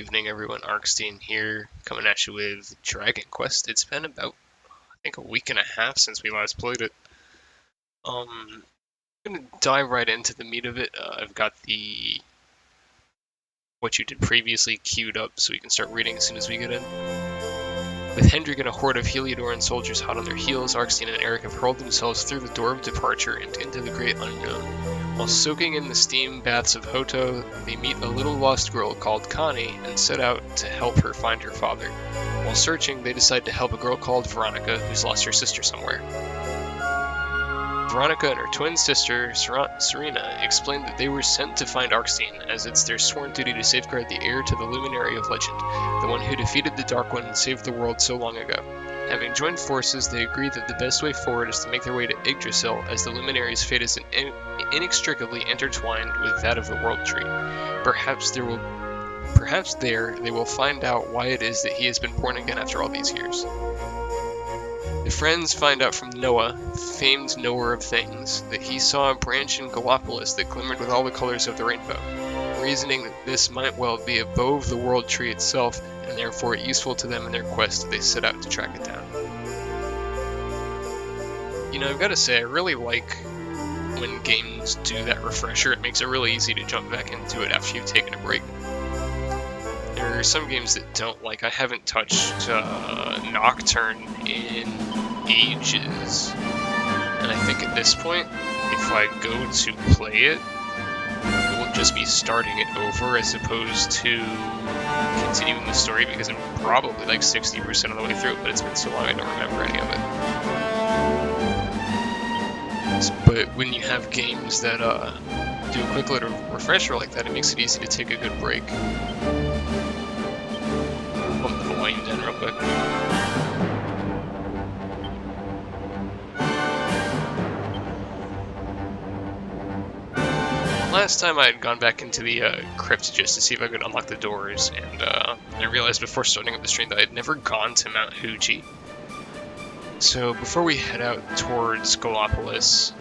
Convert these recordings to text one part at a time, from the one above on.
evening, everyone. Arkstein here, coming at you with Dragon Quest. It's been about, I think, a week and a half since we last played it. I'm gonna dive right into the meat of it. I've got the what you did previously queued up, so we can start reading as soon as we get in. With Hendrik and a horde of Heliodoran soldiers hot on their heels, Arkstein and Erik have hurled themselves through the door of departure and into the great unknown. While soaking in the steam baths of Hoto, they meet a little lost girl called Connie and set out to help her find her father. While searching, they decide to help a girl called Veronica, who's lost her sister somewhere. Veronica and her twin sister, Serena, explain that they were sent to find Arkstein, as it's their sworn duty to safeguard the heir to the Luminary of Legend, the one who defeated the Dark One and saved the world so long ago. Having joined forces, they agree that the best way forward is to make their way to Yggdrasil, as the Luminary's fate is inextricably intertwined with that of the World Tree. Perhaps there they will find out why it is that he has been born again after all these years. The friends find out from Noah, famed knower of things, that he saw a branch in Gallopolis that glimmered with all the colors of the rainbow, reasoning that this might well be above the World Tree itself, and therefore useful to them in their quest. They set out to track it down. You know, I've got to say, I really like when games do that refresher. It makes it really easy to jump back into it after you've taken a break. There are some games that don't. Like, I haven't touched Nocturne in ages, and I think at this point, if I go to play it, it will just be starting it over as opposed to continuing the story, because I'm probably like 60% of the way through it, but it's been so long I don't remember any of it. But when you have games that do a quick little refresher like that, it makes it easy to take a good break. Pump the volume down real quick. Last time I had gone back into the crypt just to see if I could unlock the doors, and I realized before starting up the stream that I had never gone to Mount Fuji. So before we head out towards Gallopolis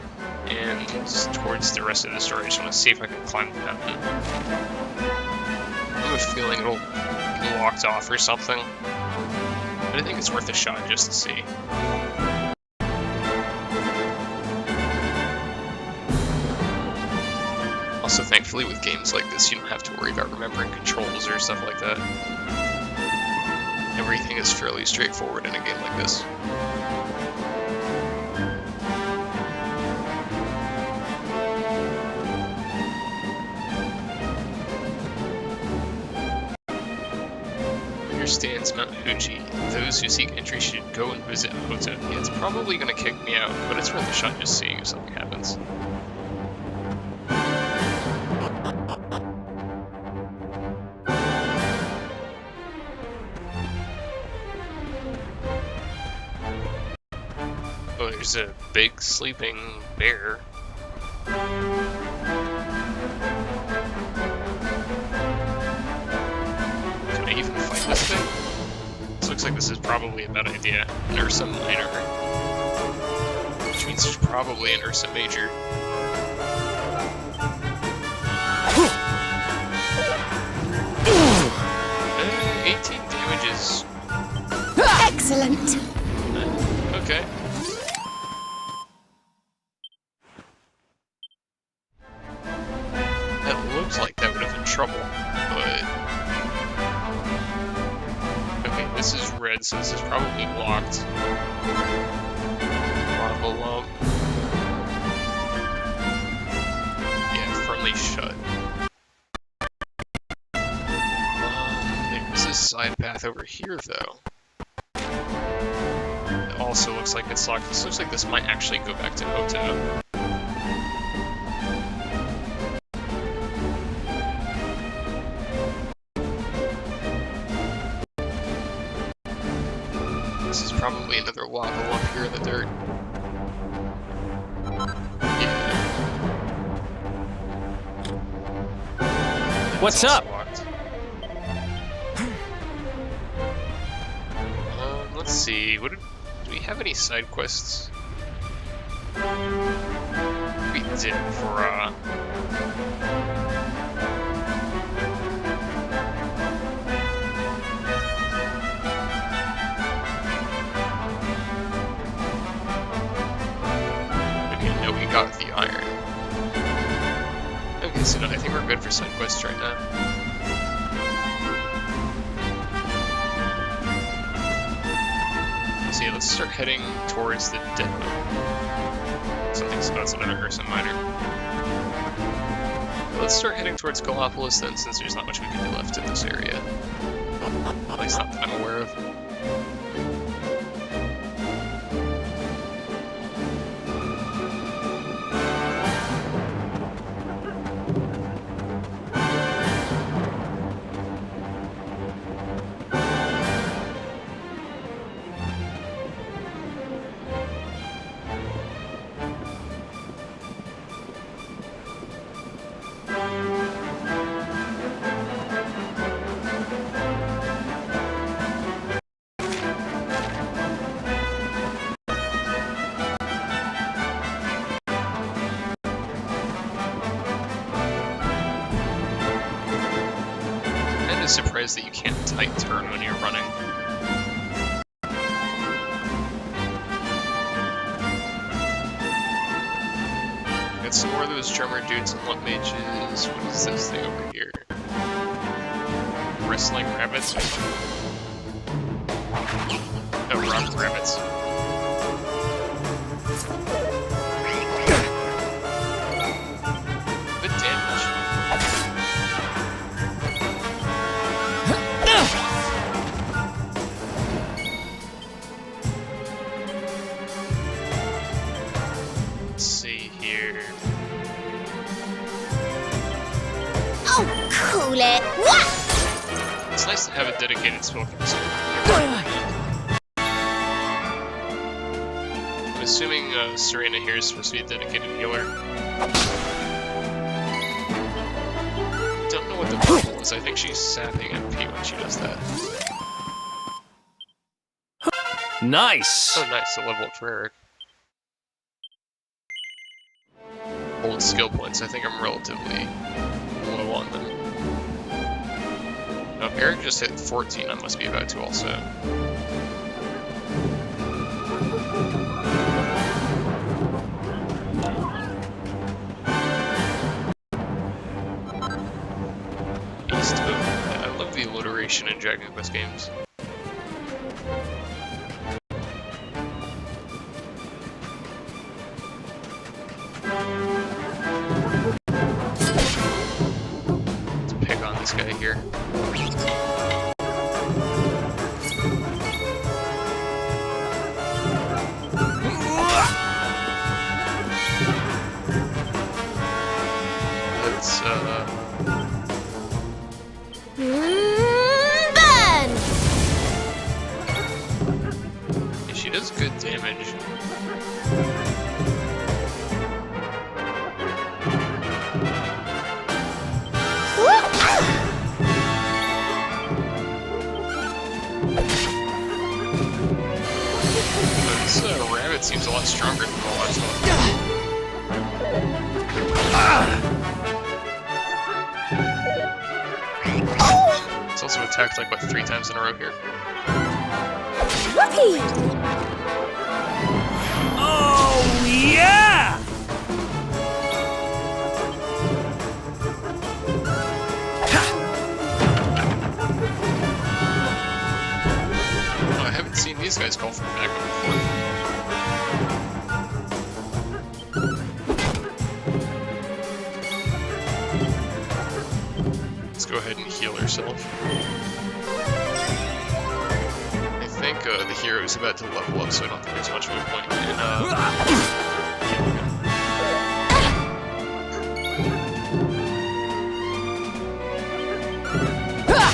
and towards the rest of the story, I just want to see if I can climb the mountain. I have a feeling it'll be locked off or something, but I think it's worth a shot just to see. Also, thankfully, with games like this, you don't have to worry about remembering controls or stuff like that. Everything is fairly straightforward in a game like this. Here stands Mount Fuji. Those who seek entry should go and visit Hoto. Yeah, it's probably going to kick me out, but it's worth a shot just seeing if something happens. Oh, there's a big sleeping bear. Can I even fight this thing? This looks like this is probably a bad idea. An Ursa Minor. Which means it's probably an Ursa Major. 18 damages. Excellent. Okay. That looks like that would have been trouble, but... Okay, this is red, so this is probably locked. Lava lump. Yeah, firmly shut. There's this side path over here, though. It also looks like it's locked. This looks like this might actually go back to Hoto. This is probably another lava lump here in the dirt. Yeah. What's up? Locked. Let's see. Do we have any side quests? We did for know we got the iron. Okay, so no, I think we're good for side quests right now. So yeah, let's start heading towards the depot. Something's about another Ursa Minor. Let's start heading towards Gallopolis then, since there's not much we can do left in this area. At least not that I'm aware of. Surprised that you can't tight turn when you're running. Got some more of those drummer dudes and what mages. What is this thing over here? Wrestling rabbits? No, rock rabbits. Good damage. Cool it. What? It's nice to have a dedicated spell consumer. I'm assuming Serena here is supposed to be a dedicated healer. Don't know what the purple is. I think she's sapping MP when she does that. Nice! Oh, nice. A level up for Eric. Old skill points. I think I'm relatively low on them. Oh, Eric just hit 14. I must be about to also. East Oak. I love the alliteration in Dragon Quest games. Let's pick on this guy here. Burn! Yeah, she does good damage. This rabbit seems a lot stronger than the last one. It's also attacked like, what, 3 times in a row here. Whoopee! Oh, yeah! Oh, I haven't seen these guys call for backup before. Let's go ahead and heal herself. I think the hero is about to level up, so I don't think there's much of a point in healing him. Burn!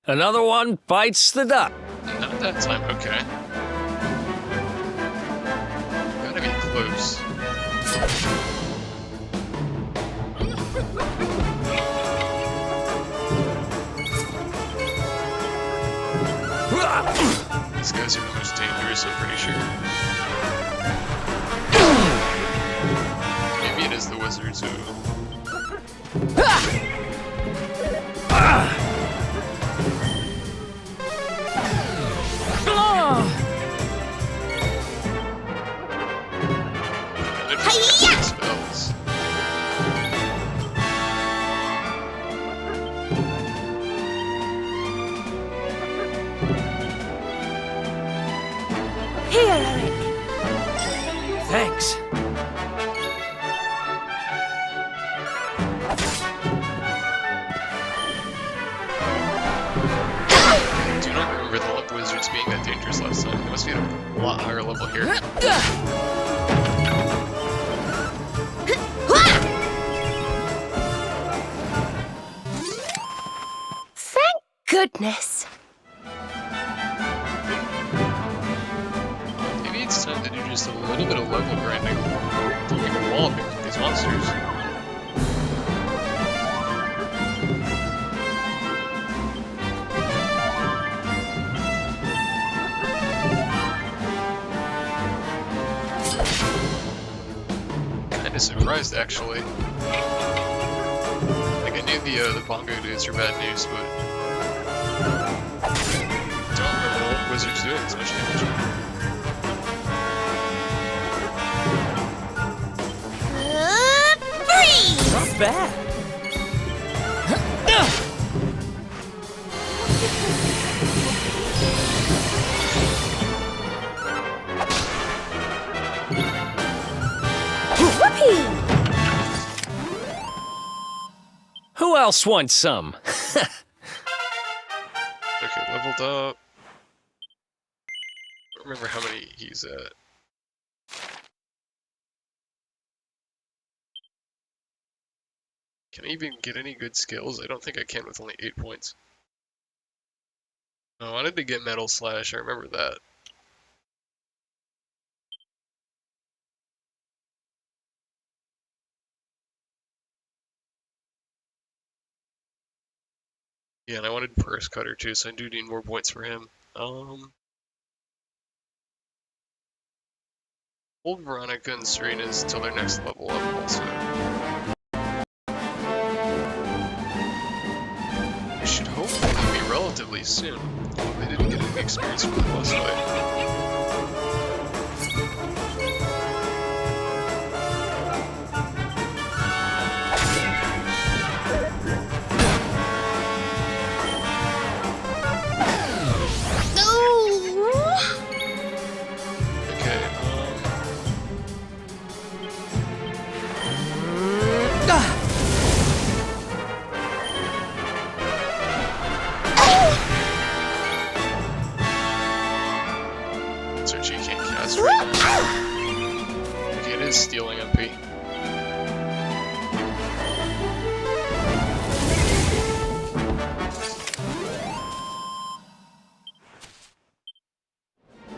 Another one bites the dust. Not that time, okay. Gotta be close. These guys are the most dangerous, I'm pretty sure. Maybe it is the wizards who... Here, Eric. Thanks. Do not remember the Lump Wizards being that dangerous last time. They must be at a lot higher level here. Thank goodness. Maybe it's time to do just a little bit of level grinding. We can wall up with these monsters. Kinda surprised, actually. Like, I knew the bongo dudes were bad news, but don't remember the Lump Wizards doing as much damage. Freeze! Not bad. Whoopee! Who else wants some? Okay, leveled up. Don't remember how many he's at. Can I even get any good skills? I don't think I can with only 8 points. Oh, I wanted to get Metal Slash, I remember that. Yeah, and I wanted Purse Cutter too, so I do need more points for him. Hold Veronica and Serena's till their next level up also. We should hopefully be relatively soon, although they didn't get any experience from the boss fight. Okay, Search, you can't cast right now. Okay, it is stealing MP.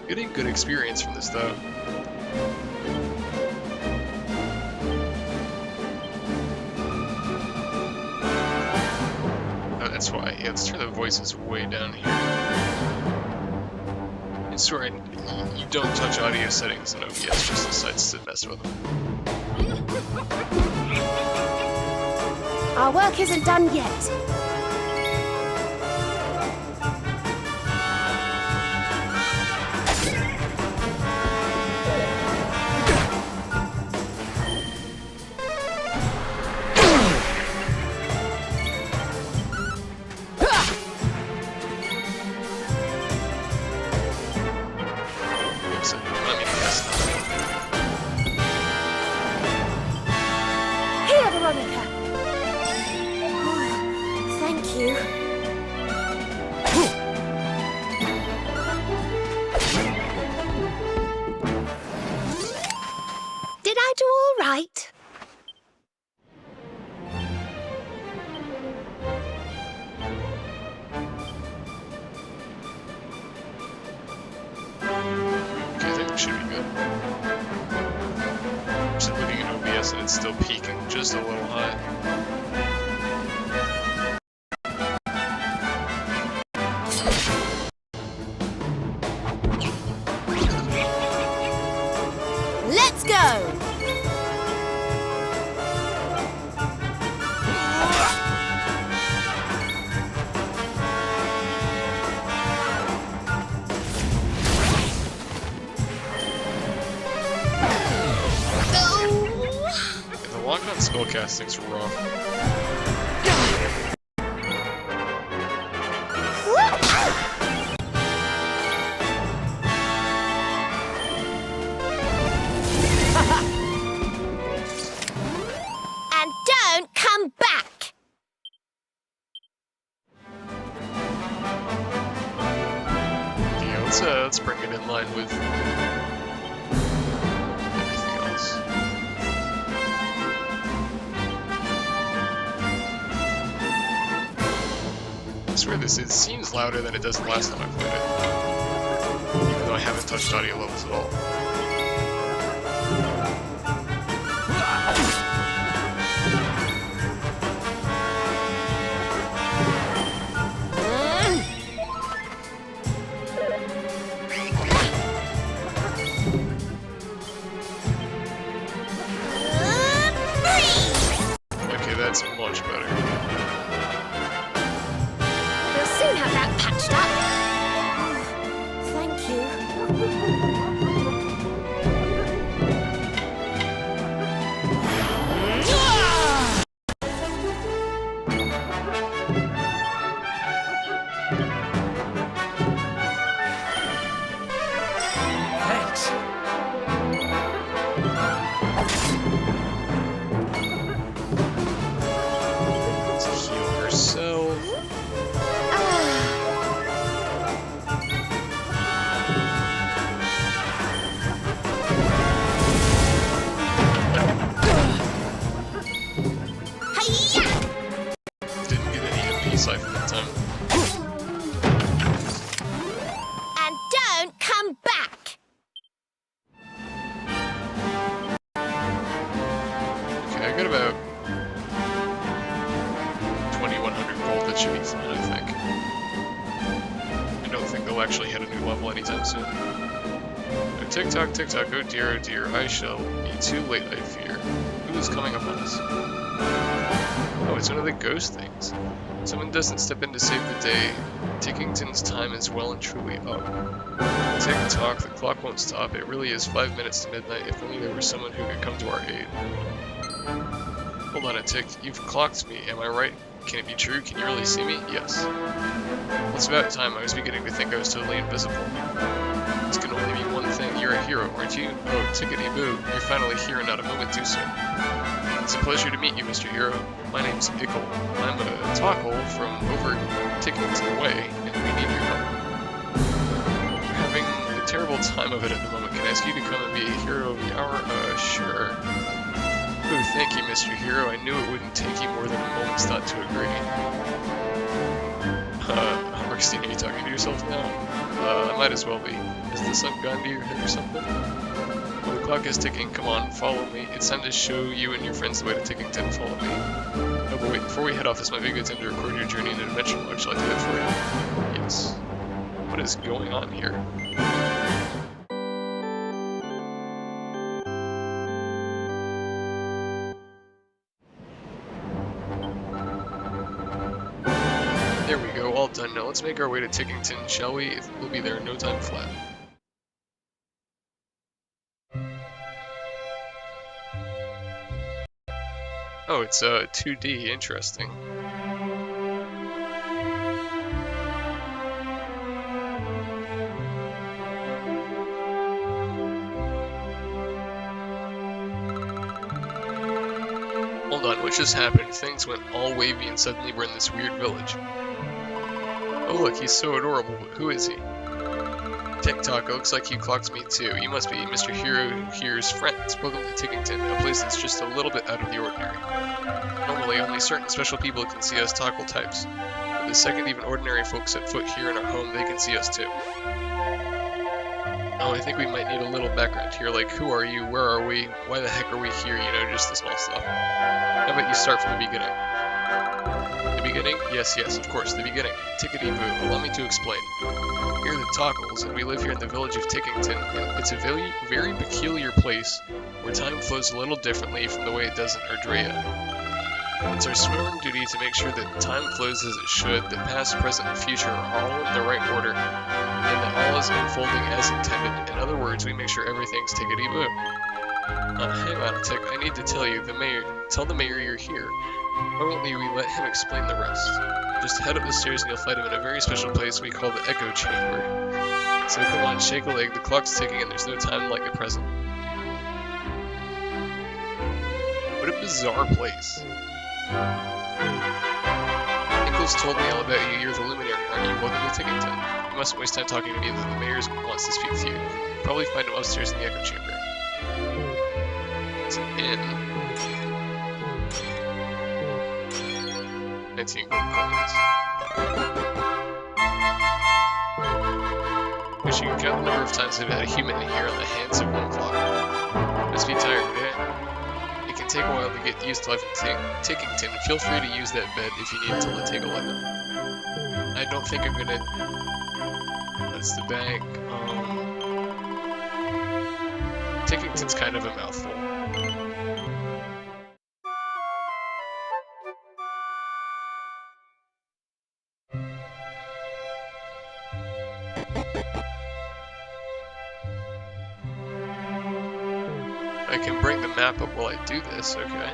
Getting good experience from this though. Oh, that's why. Yeah, let's turn the voices way down here. I swear, you don't touch audio settings in OBS, just decides to mess with them. Our work isn't done yet. Oops, let me guess. Here, Veronica. Thank you. Did I do all right? Okay, I think we should be good. I'm just looking at OBS and it's still peaking just a little high. Let's go! The lock on spellcasting's rough. let's bring it in line with everything else. I swear it seems louder than it does the last time I played it. Even though I haven't touched audio levels at all. Okay, that's much better. We'll soon have that patched up. Thank you. Thanks. To heal herself. Didn't get any MP siphon that time. And don't come back. Okay, I got about 2100 gold. That should be fine, I think. I don't think they'll actually hit a new level anytime soon. Oh, tick tock, oh dear, I shall be too late, I fear. Who is coming upon us? Oh, it's one of the ghost things. Someone doesn't step in to save the day. Tickington's time is well and truly up. Tick tock, the clock won't stop. It really is 5 minutes to midnight. If only there was someone who could come to our aid. Hold on a tick. You've clocked me, am I right? Can it be true? Can you really see me? Yes. Well, it's about time. I was beginning to think I was totally invisible. This can only mean one thing. You're a hero, aren't you? Oh, tickety-boo. You're finally here and not a moment too soon. It's a pleasure to meet you, Mr. Hero. My name's Ickle. I'm a Tockle from over Tickington Way, and we need your help. We're having a terrible time of it at the moment. Can I ask you to come and be a hero of the hour? Sure. Oh, thank you, Mr. Hero. I knew it wouldn't take you more than a moment's thought to agree. Christine, are you talking to yourself now? I might as well be. Has the sun gone to your head or something? Well, the clock is ticking. Come on, follow me. It's time to show you and your friends the way to Tickington. Follow me. Oh, but wait, before we head off, this might be a good time to record your journey in an adventure log. Shall I do that for you? Yes. What is going on here? There we go, all done. Now let's make our way to Tickington, shall we? We'll be there in no time flat. Oh, it's 2D, interesting. Hold on, what just happened? Things went all wavy and suddenly we're in this weird village. Oh look, he's so adorable, but who is he? Tick-tock, it looks like you clocked me too. You must be Mr. Hero here's friends. Welcome to Tickington, a place that's just a little bit out of the ordinary. Normally, only certain special people can see us Tockle types. But the second even ordinary folks set foot here in our home, they can see us too. Oh, I think we might need a little background here, like who are you, where are we, why the heck are we here, you know, just the small stuff. How about you start from the beginning? The beginning? Yes, of course, the beginning. Tickety-boo, allow me to explain. We're the Tockles, and we live here in the village of Tickington, and it's a very, very peculiar place where time flows a little differently from the way it does in Erdrea. It's our sworn duty to make sure that time flows as it should, that past, present, and future are all in the right order, and that all is unfolding as intended. In other words, we make sure everything's tickety-boo. Hang on a tick, I need to tell you, tell the mayor you're here. Why won't we let him explain the rest? Just head up the stairs and you'll find him in a very special place we call the Echo Chamber. So come on, shake a leg, the clock's ticking and there's no time like the present. What a bizarre place. Nicholas told me all about you, you're the Luminary, aren't you? Welcome to Tickington. You mustn't waste time talking to me, the mayor wants to speak to you. Probably find him upstairs in the echo chamber. It's an inn. 19 gold coins. Wish you could count the number of times I've had a human in here on the hands of one clock. Must be tired, eh? It can take a while to get used to life in Tickington. Feel free to use that bed if you need until the take 11. I don't think I'm gonna... That's the bank. Tickington's kind of a mouthful. I can bring the map up while I do this, okay.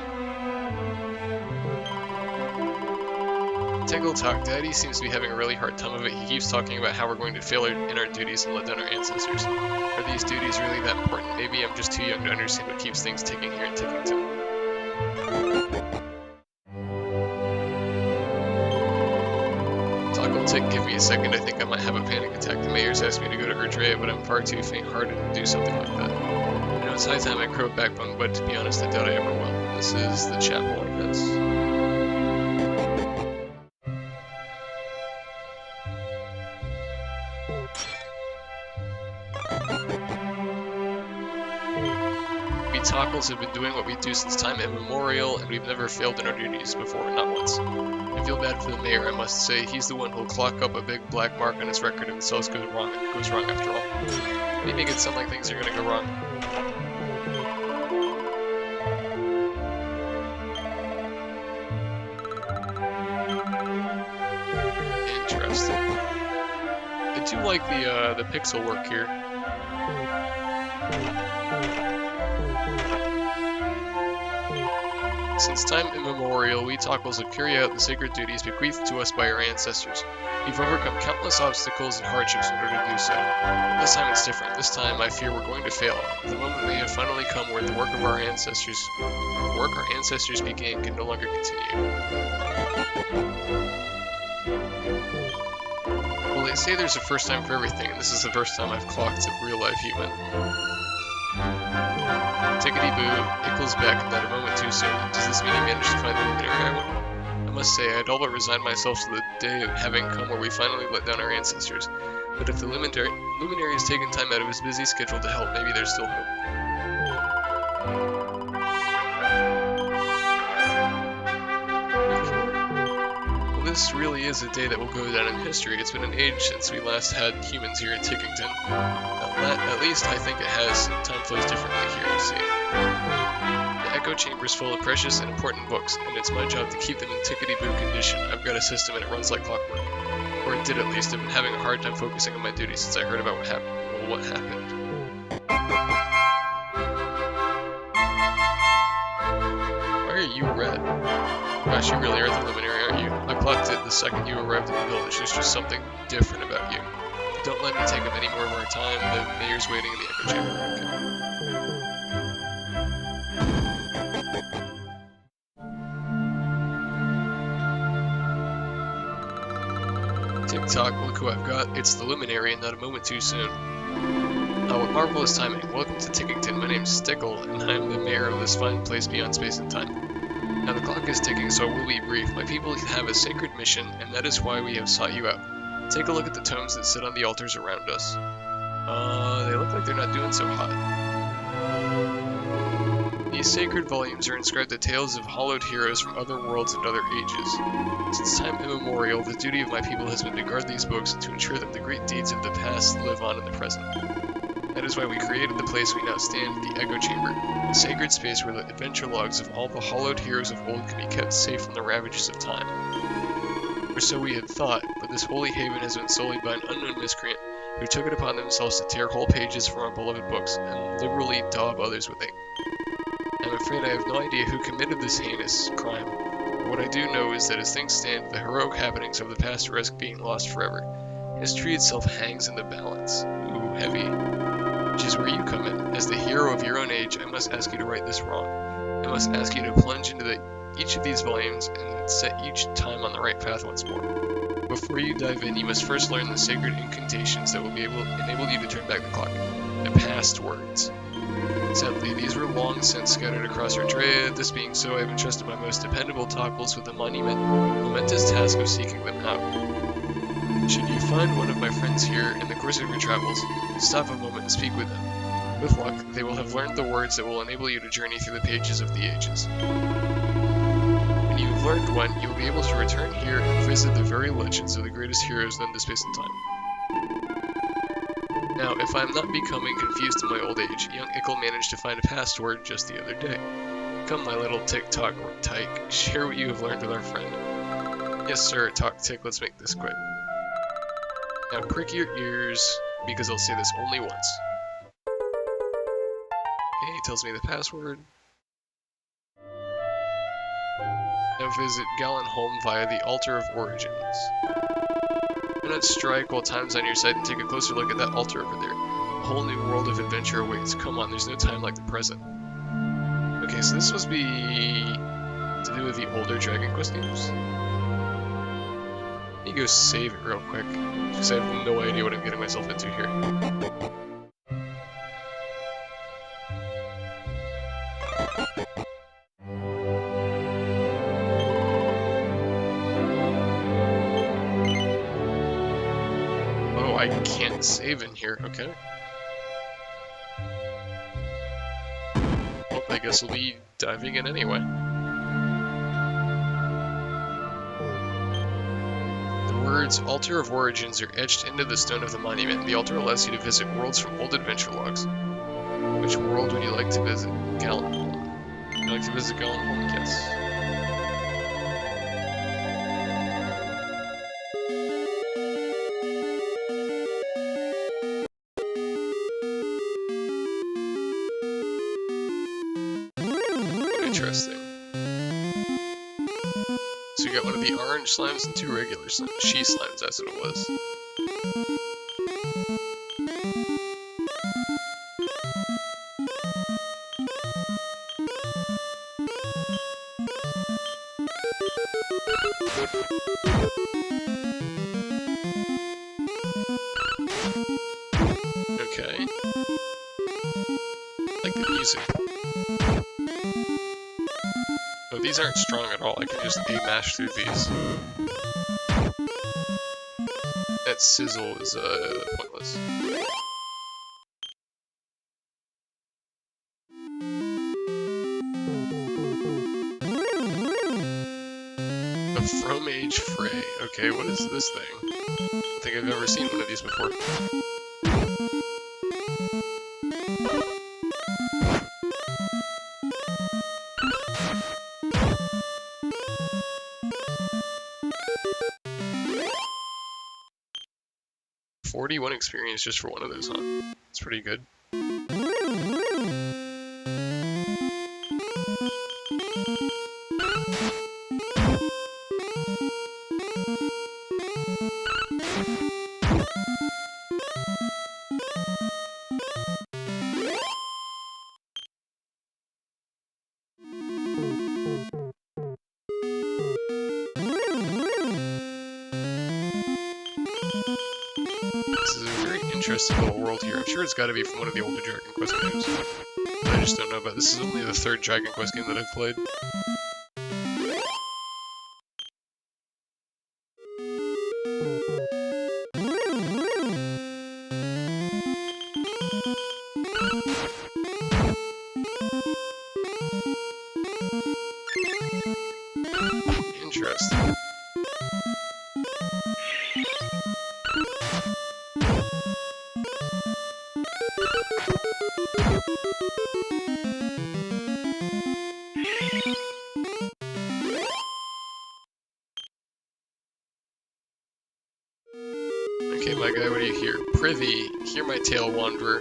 Tickle talk. Daddy seems to be having a really hard time of it. He keeps talking about how we're going to fail in our duties and let down our ancestors. Are these duties really that important? Maybe I'm just too young to understand what keeps things ticking here in Tickington. Talk will tick, give me a second. I think I might have a panic attack. The mayor's asked me to go to Erdrea, but I'm far too faint-hearted to do something like that. I know it's high time I grow a backbone, but to be honest, I doubt I ever will. This is the chapel, I guess. Tockles have been doing what we do since time immemorial, and we've never failed in our duties before, not once. I feel bad for the mayor, I must say. He's the one who'll clock up a big black mark on his record if it goes wrong after all. Why do you make it sound like things are gonna go wrong? Interesting. I do like the pixel work here. Since time immemorial, we Tockles have carried out the sacred duties bequeathed to us by our ancestors. We've overcome countless obstacles and hardships in order to do so. But this time it's different. This time I fear we're going to fail. The moment may have finally come where the work our ancestors began can no longer continue. Well, they say there's a first time for everything, and this is the first time I've clocked a real-life human. Tickety-boo, Ickle's back and not a moment too soon. Does this mean he managed to find the luminary I want? I must say, I'd all but resigned myself to the day of having come where we finally let down our ancestors. But if the luminary has taken time out of his busy schedule to help, maybe there's still hope. Well, this really is a day that will go down in history. It's been an age since we last had humans here in Tickington. At least I think it has. Time flows differently here, you see. The echo chamber is full of precious and important books, and it's my job to keep them in tickety-boo condition. I've got a system and it runs like clockwork. Or it did at least. I've been having a hard time focusing on my duties since I heard about what happened. Well, what happened? Why are you red? Gosh, you really are the luminary, aren't you? I clocked it the second you arrived in the village. There's just something different about you. Don't let me take up any more of our time. The mayor's waiting in the echo chamber. Okay. Tick-tock, look who I've got. It's the luminary and not a moment too soon. Oh, what marvelous timing. Welcome to Tickington. My name's Stickle, and I'm the mayor of this fine place beyond space and time. Now the clock is ticking, so we'll be brief. My people have a sacred mission, and that is why we have sought you out. Take a look at the tomes that sit on the altars around us. They look like they're not doing so hot. These sacred volumes are inscribed the tales of hallowed heroes from other worlds and other ages. Since time immemorial, the duty of my people has been to guard these books and to ensure that the great deeds of the past live on in the present. That is why we created the place we now stand, the Echo Chamber, a sacred space where the adventure logs of all the hallowed heroes of old can be kept safe from the ravages of time. Or so we had thought, but this holy haven has been sullied by an unknown miscreant who took it upon themselves to tear whole pages from our beloved books and liberally daub others with ink. I'm afraid I have no idea who committed this heinous crime, but what I do know is that as things stand, the heroic happenings of the past risk being lost forever. History itself hangs in the balance. Ooh, heavy. Which is where you come in. As the hero of your own age, I must ask you to right this wrong. I must ask you to plunge into each of these volumes and set each time on the right path once more. Before you dive in, you must first learn the sacred incantations that will enable you to turn back the clock. The past words. Sadly, these were long since scattered across Erdrea. This being so, I have entrusted my most dependable Toggles with the momentous task of seeking them out. Should you find one of my friends here in the course of your travels, stop a moment and speak with them. With luck, they will have learned the words that will enable you to journey through the pages of the ages. When you have learned one, you will be able to return here and visit the very legends of the greatest heroes known to space and time. Now, if I am not becoming confused in my old age, young Ickle managed to find a password just the other day. Come, my little tick-tock tyke, share what you have learned with our friend. Yes, sir, talk-tick, let's make this quick. Now prick your ears, because I'll say this only once. Okay, he tells me the password. Now visit Gallenholm via the Altar of Origins. Do not strike while time's on your side and take a closer look at that altar over there. A whole new world of adventure awaits. Come on, there's no time like the present. Okay, so this must be to do with the older Dragon Quest games. Let me go save it real quick, because I have no idea what I'm getting myself into here. I can't save in here, okay. Well, I guess we'll be diving in anyway. The words Altar of Origins are etched into the stone of the monument. The altar allows you to visit worlds from old adventure logs. Which world would you like to visit? Gallenholm. Would you like to visit Gallenholm? Yes. Interesting. So you got one of the orange slimes and two regular slimes. She slimes, that's what it was. Okay. I like the music. Oh, these aren't strong at all. I can just A-mash through these. That sizzle is, pointless. A Fromage Fray. Okay, what is this thing? I don't think I've ever seen one of these before. $41 experience just for one of those, huh? It's pretty good. This is a very interesting little world here. I'm sure it's got to be from one of the older Dragon Quest games that I just don't know about. This is only the third Dragon Quest game that I've played. Interesting. Okay, my guy, what do you hear? Prithee, hear my tale, wanderer.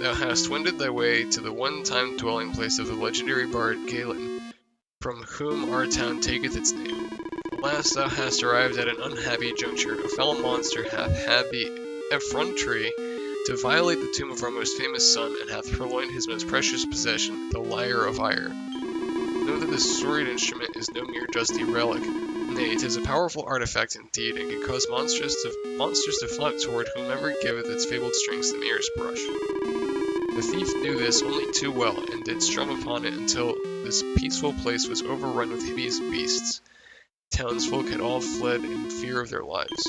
Thou hast wended thy way to the one-time dwelling place of the legendary bard Galen, from whom our town taketh its name. Alas, thou hast arrived at an unhappy juncture. A foul monster hath had the effrontery to violate the tomb of our most famous son, and hath purloined his most precious possession, the Lyre of Ire. Know that this storied instrument is no mere dusty relic, Nay, it is a powerful artifact indeed, and can cause monsters to flock toward whomever giveth its fabled strings the merest brush. The thief knew this only too well, and did strum upon it until this peaceful place was overrun with hideous beasts. Townsfolk had all fled in fear of their lives.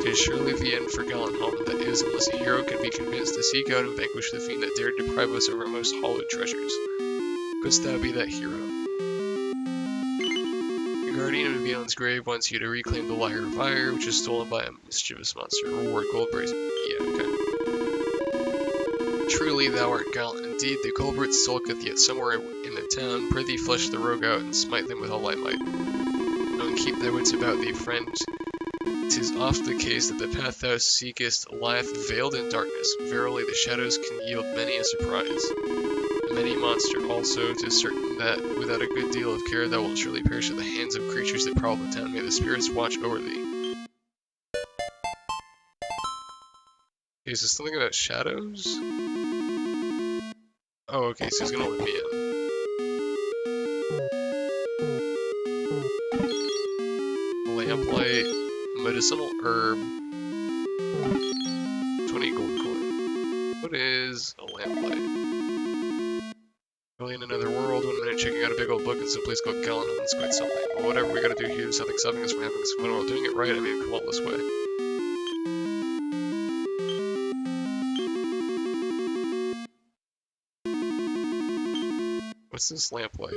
It is surely the end for Galenholm, that is, unless a hero can be convinced to seek out and vanquish the fiend that dared deprive us of our most hallowed treasures. Couldst thou be that hero? The guardian of Beyond's grave wants you to reclaim the Lyre of Fire, which is stolen by a mischievous monster. Reward gold brazen. Yeah, okay. Truly thou art gallant indeed. The culprit sulketh yet somewhere in the town. Prithee flesh the rogue out and smite them with all thy might. And keep thy wits about thee, friend. 'Tis oft the case that the path thou seekest lieth veiled in darkness. Verily the shadows can yield many a surprise. Many monster also. 'Tis certain that without a good deal of care thou wilt surely perish at the hands of creatures that prowl the town. May the spirits watch over thee. Okay, is this something about shadows? Oh, okay, so he's gonna let me in. Lamplight, medicinal herb, 20 gold coin. What is a lamplight? Really in another world, 1 minute checking out a big old book in some place called Galenholm. It's quite something. Well, whatever we gotta do here, there's nothing stopping us from having some fun while doing it right. I mean, come all this way. What's this lamplight?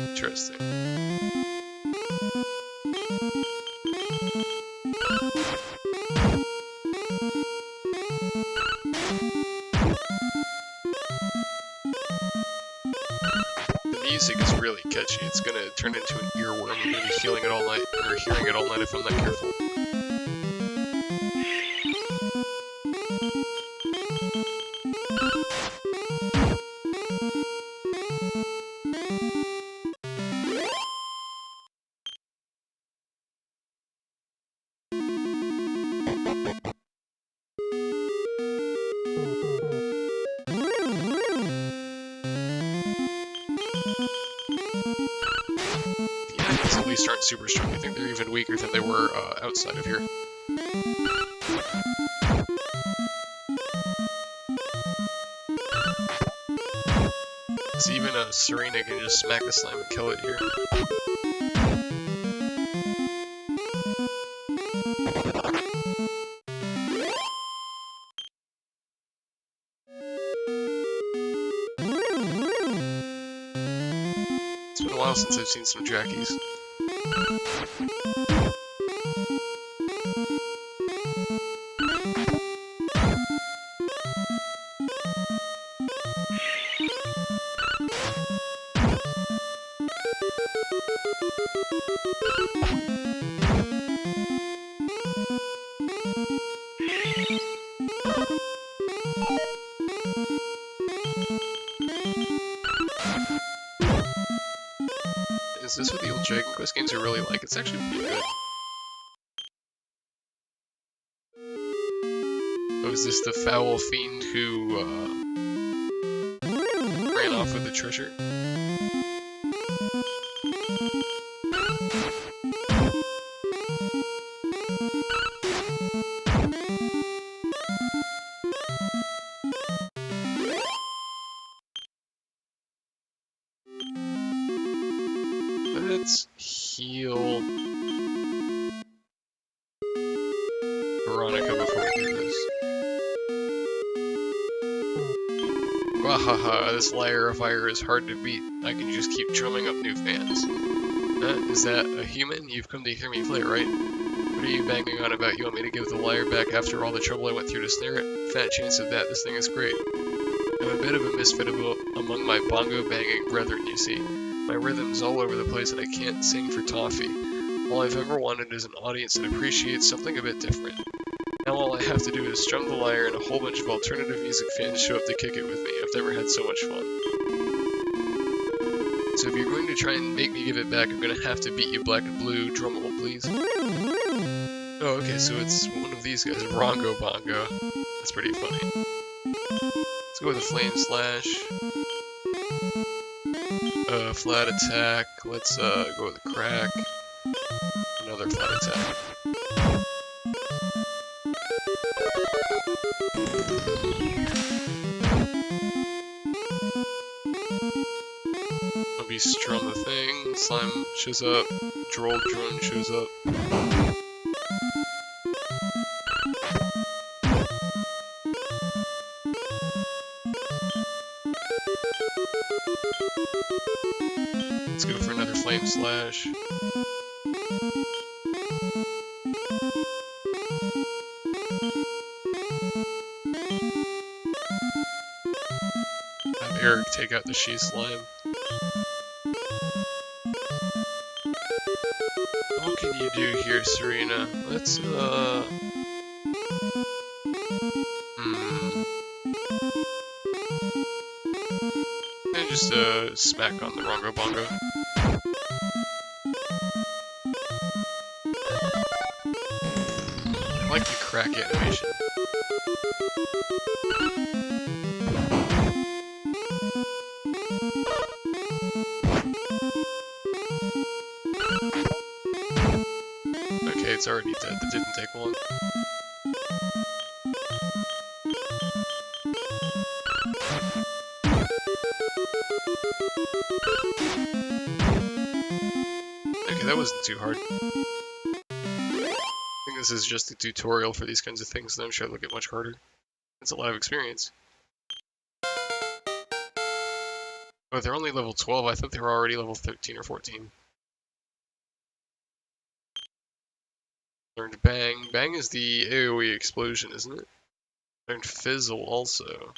Interesting. The music is really catchy. It's gonna turn into an earworm. I'm gonna be feeling it all night, or hearing it all night if I'm not careful. At least aren't super strong. I think they're even weaker than they were outside of here. So even a Serena can just smack the slime and kill it here. It's been a while since I've seen some Jackies. Is this what the old Dragon Quest games are really like? It's actually pretty good. Oh, is this the foul fiend who ran off with the treasure? Let's heal Veronica before we do this. Wahaha, this Lyre of Fire is hard to beat. I can just keep drumming up new fans. Is that a human? You've come to hear me play, right? What are you banging on about? You want me to give the lyre back after all the trouble I went through to snare it? Fat chance of that, this thing is great. I'm a bit of a misfit among my bongo banging brethren, you see. My rhythm's all over the place and I can't sing for toffee. All I've ever wanted is an audience that appreciates something a bit different. Now all I have to do is strum the lyre and a whole bunch of alternative music fans show up to kick it with me. I've never had so much fun. So if you're going to try and make me give it back, I'm gonna have to beat you black and blue. Drum roll, please. Oh, okay, so it's one of these guys, Rongo Bongo. That's pretty funny. Let's go with a Flame Slash. Flat Attack. Let's go with a Crack. Another Flat Attack. I'll be Strum the Thing. Slime shows up. Droll Drone shows up. Let's go for another Flame Slash. Have Eric take out the She Slime. What can you do here, Serena? Let's, And just, smack on the Rongo Bongo. I like the crack animation. Okay, it's already dead. That didn't take long. Okay, that wasn't too hard. I think this is just a tutorial for these kinds of things, and I'm sure it'll get much harder. It's a lot of experience. Oh, they're only level 12. I thought they were already level 13 or 14. Learned Bang. Bang is the AoE explosion, isn't it? Learned Fizzle also.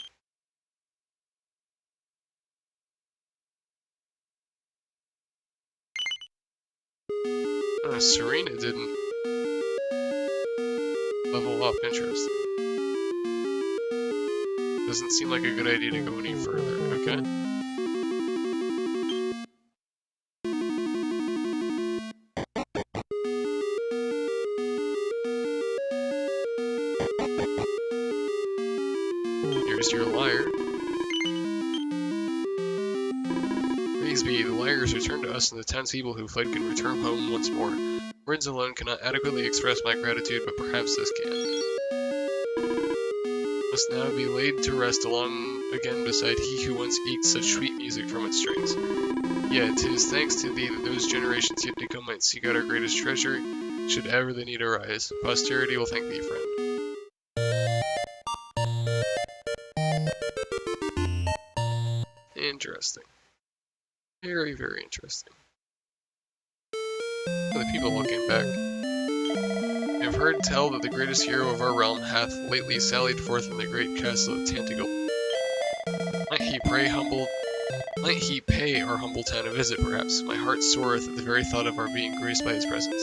Oh, Serena didn't level up. Interesting. Doesn't seem like a good idea to go any further. Okay. Here's your lyre. Praise be, the lyres returned to us, and the townspeople who fled can return home once more. Words alone cannot adequately express my gratitude, but perhaps this can. Must now be laid to rest along again beside he who once ate such sweet music from its strings. Yet, 'tis thanks to thee that those generations yet to come might seek out our greatest treasure, should ever the need arise. Posterity will thank thee, friend. Interesting. Very, very interesting. The people looking back. I have heard tell that the greatest hero of our realm hath lately sallied forth in the great castle of Tantegel. Might he pay our humble town a visit, perhaps? My heart soareth at the very thought of our being graced by his presence.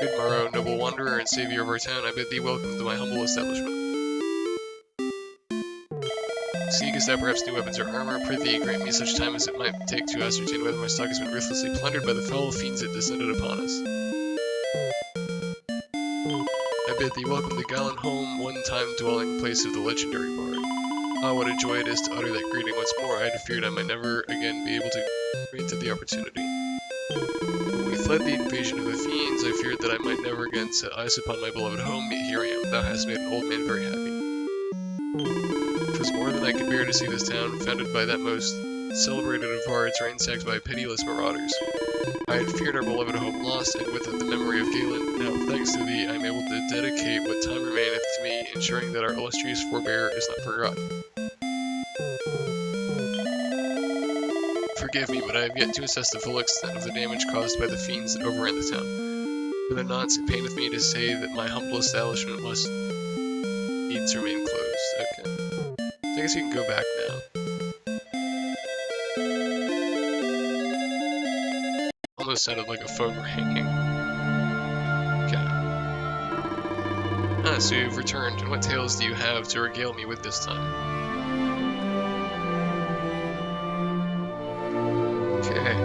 Good morrow, noble wanderer and savior of our town, I bid thee welcome to my humble establishment. Seekest thou perhaps new weapons or armor? Prithee, grant me such time as it might take to ascertain whether my stock has been ruthlessly plundered by the foul fiends that descended upon us. I bid thee welcome to Galan home, one-time dwelling place of the legendary bard. Ah, what a joy it is to utter that greeting once more. I had feared I might never again be able to grant the opportunity. When we fled the invasion of the fiends, I feared that I might never again set eyes upon my beloved home, yet here I am. Thou hast made an old man very happy. 'Twas more than I could bear to see this town, founded by that most celebrated of bards, ransacked by pitiless marauders. I had feared our beloved home lost, and with it the memory of Galen. Now, thanks to thee, I am able to dedicate what time remaineth to me, ensuring that our illustrious forebear is not forgotten. Forgive me, but I have yet to assess the full extent of the damage caused by the fiends that overran the town. For the nonce, it paineth me to say that my humble establishment must needs remain closed. Okay. I guess we can go back now. Almost sounded like a phone ringing. Okay. Ah, so you've returned, and what tales do you have to regale me with this time? Okay.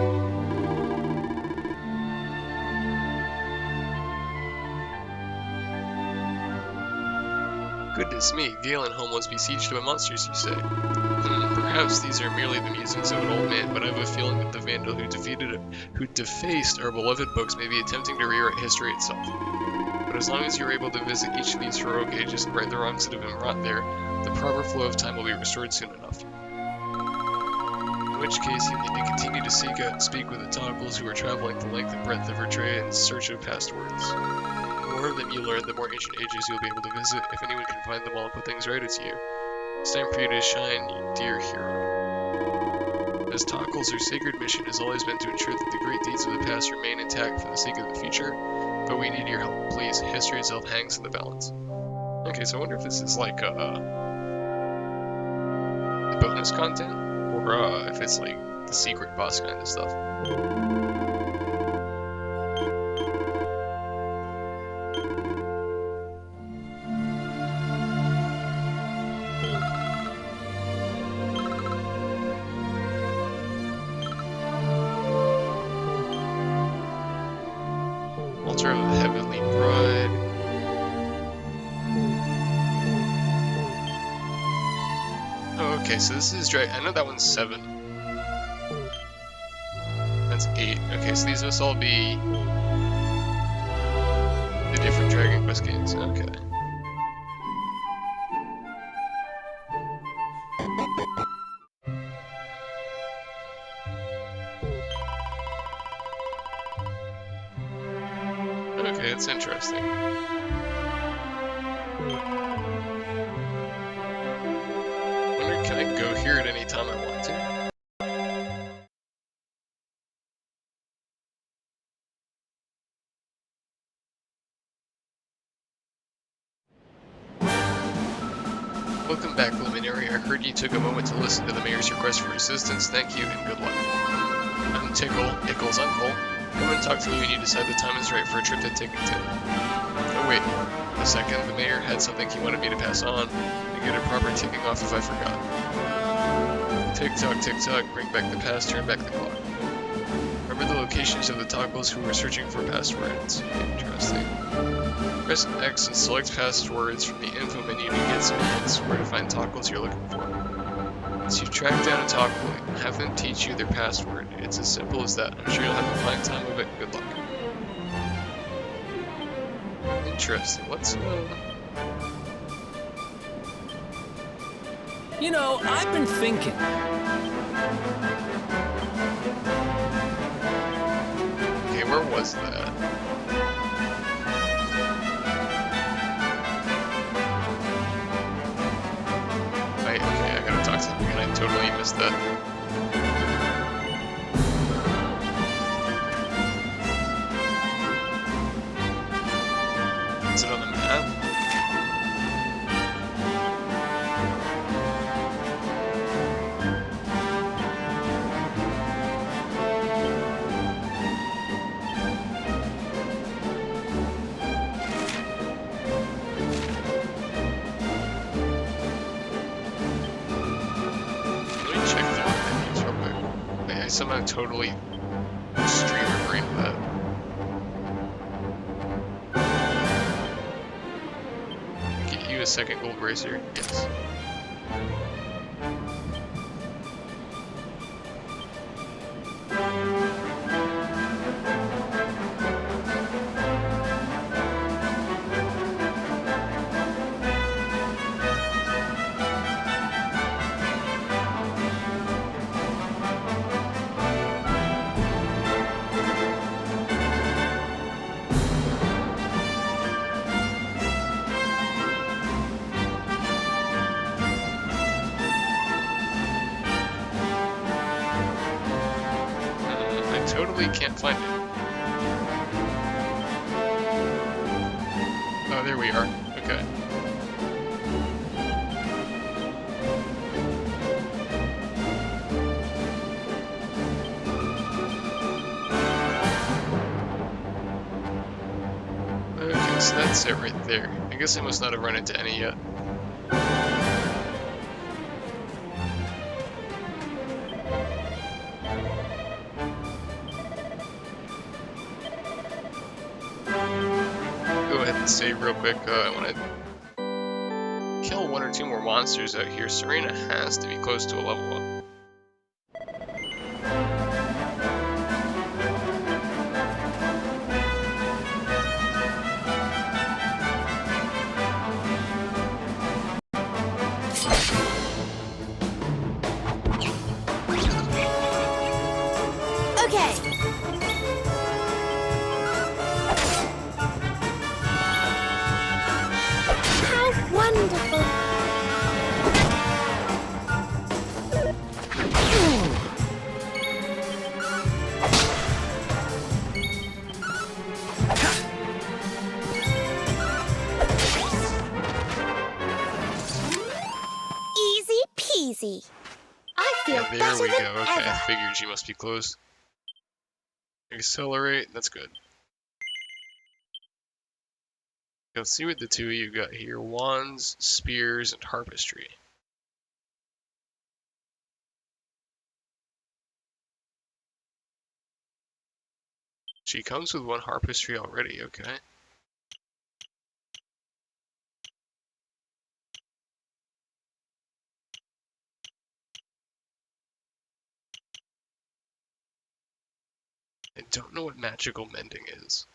Goodness me, Galenholm was besieged by monsters, you say? Perhaps these are merely the musings of an old man, but I have a feeling that the vandal who defaced our beloved books may be attempting to rewrite history itself. But as long as you're able to visit each of these heroic ages and right the wrongs that have been wrought there, the proper flow of time will be restored soon enough. In which case, you need to continue to seek out and speak with the Toggles who are traveling the length and breadth of Ertrea in search of past words. The more of them you learn, the more ancient ages you'll be able to visit. If anyone can find them all and put things right, it's you. It's time for you to shine, you dear hero. As Toggles, our sacred mission has always been to ensure that the great deeds of the past remain intact for the sake of the future, but we need your help, please. History itself hangs in the balance. Okay, so I wonder if this is like the bonus content, or if it's like the secret boss kind of stuff. Altar of the Heavenly Bride. Oh, okay, so this is I know that one's 7. That's 8. Okay, so these must all be the different Dragon Quest games. Okay. Okay, that's interesting. Wonder, can I go here at any time I want to? Welcome back, Luminary. I heard you took a moment to listen to the mayor's request for assistance. Thank you and good luck. I'm Ickle's uncle. Come and talk to me when you decide the time is right for a trip to Tickington. Oh wait, a second. The mayor had something he wanted me to pass on. I get a proper ticking off if I forgot. Tick tock, bring back the past, turn back the clock. Remember the locations of the Toggles who were searching for passwords. Interesting. Press X and select passwords from the info menu to get some hints where to find Toggles you're looking for. Once you track down a Toggle and have them teach you their password, it's as simple as that. I'm sure you'll have a fine time of it. Good luck. Interesting. Let's You know, I've been thinking. Okay, where was that? Right, okay, I gotta talk to them again. I totally missed that. Is it on the map? I somehow totally streamer brained that. Get you a second gold bracer? Yes. Totally can't find it. Oh, there we are. Okay. Okay, so that's it right there. I guess I must not have run into any yet. Save real quick. I want to kill one or two more monsters out here, Serena has to be close to a level up. Okay. How wonderful. Easy peasy. I feel Yeah, there better we than go. Okay, I ever. figured she must be close. Accelerate, that's good. Let's see what the two of you got here. Wands, spears, and harpistry. She comes with one harpistry already, okay. I don't know what magical mending is.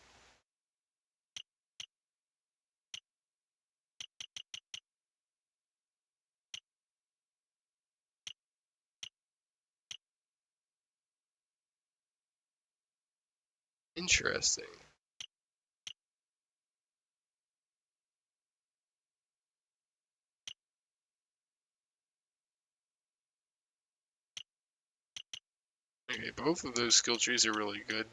Interesting. Okay, both of those skill trees are really good.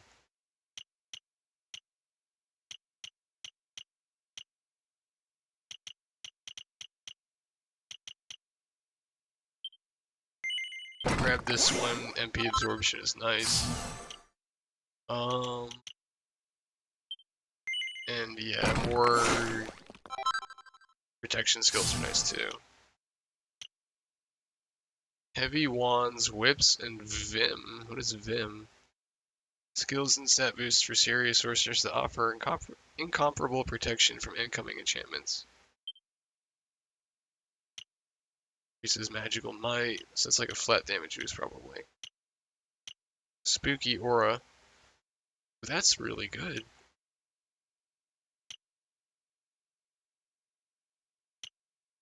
Grab this one, MP absorption is nice. And yeah, more protection skills are nice too. Heavy wands, whips, and Vim. What is Vim? Skills and stat boosts for serious sorcerers that offer incomparable protection from incoming enchantments. Increases magical might, so it's like a flat damage boost probably. Spooky aura. That's really good.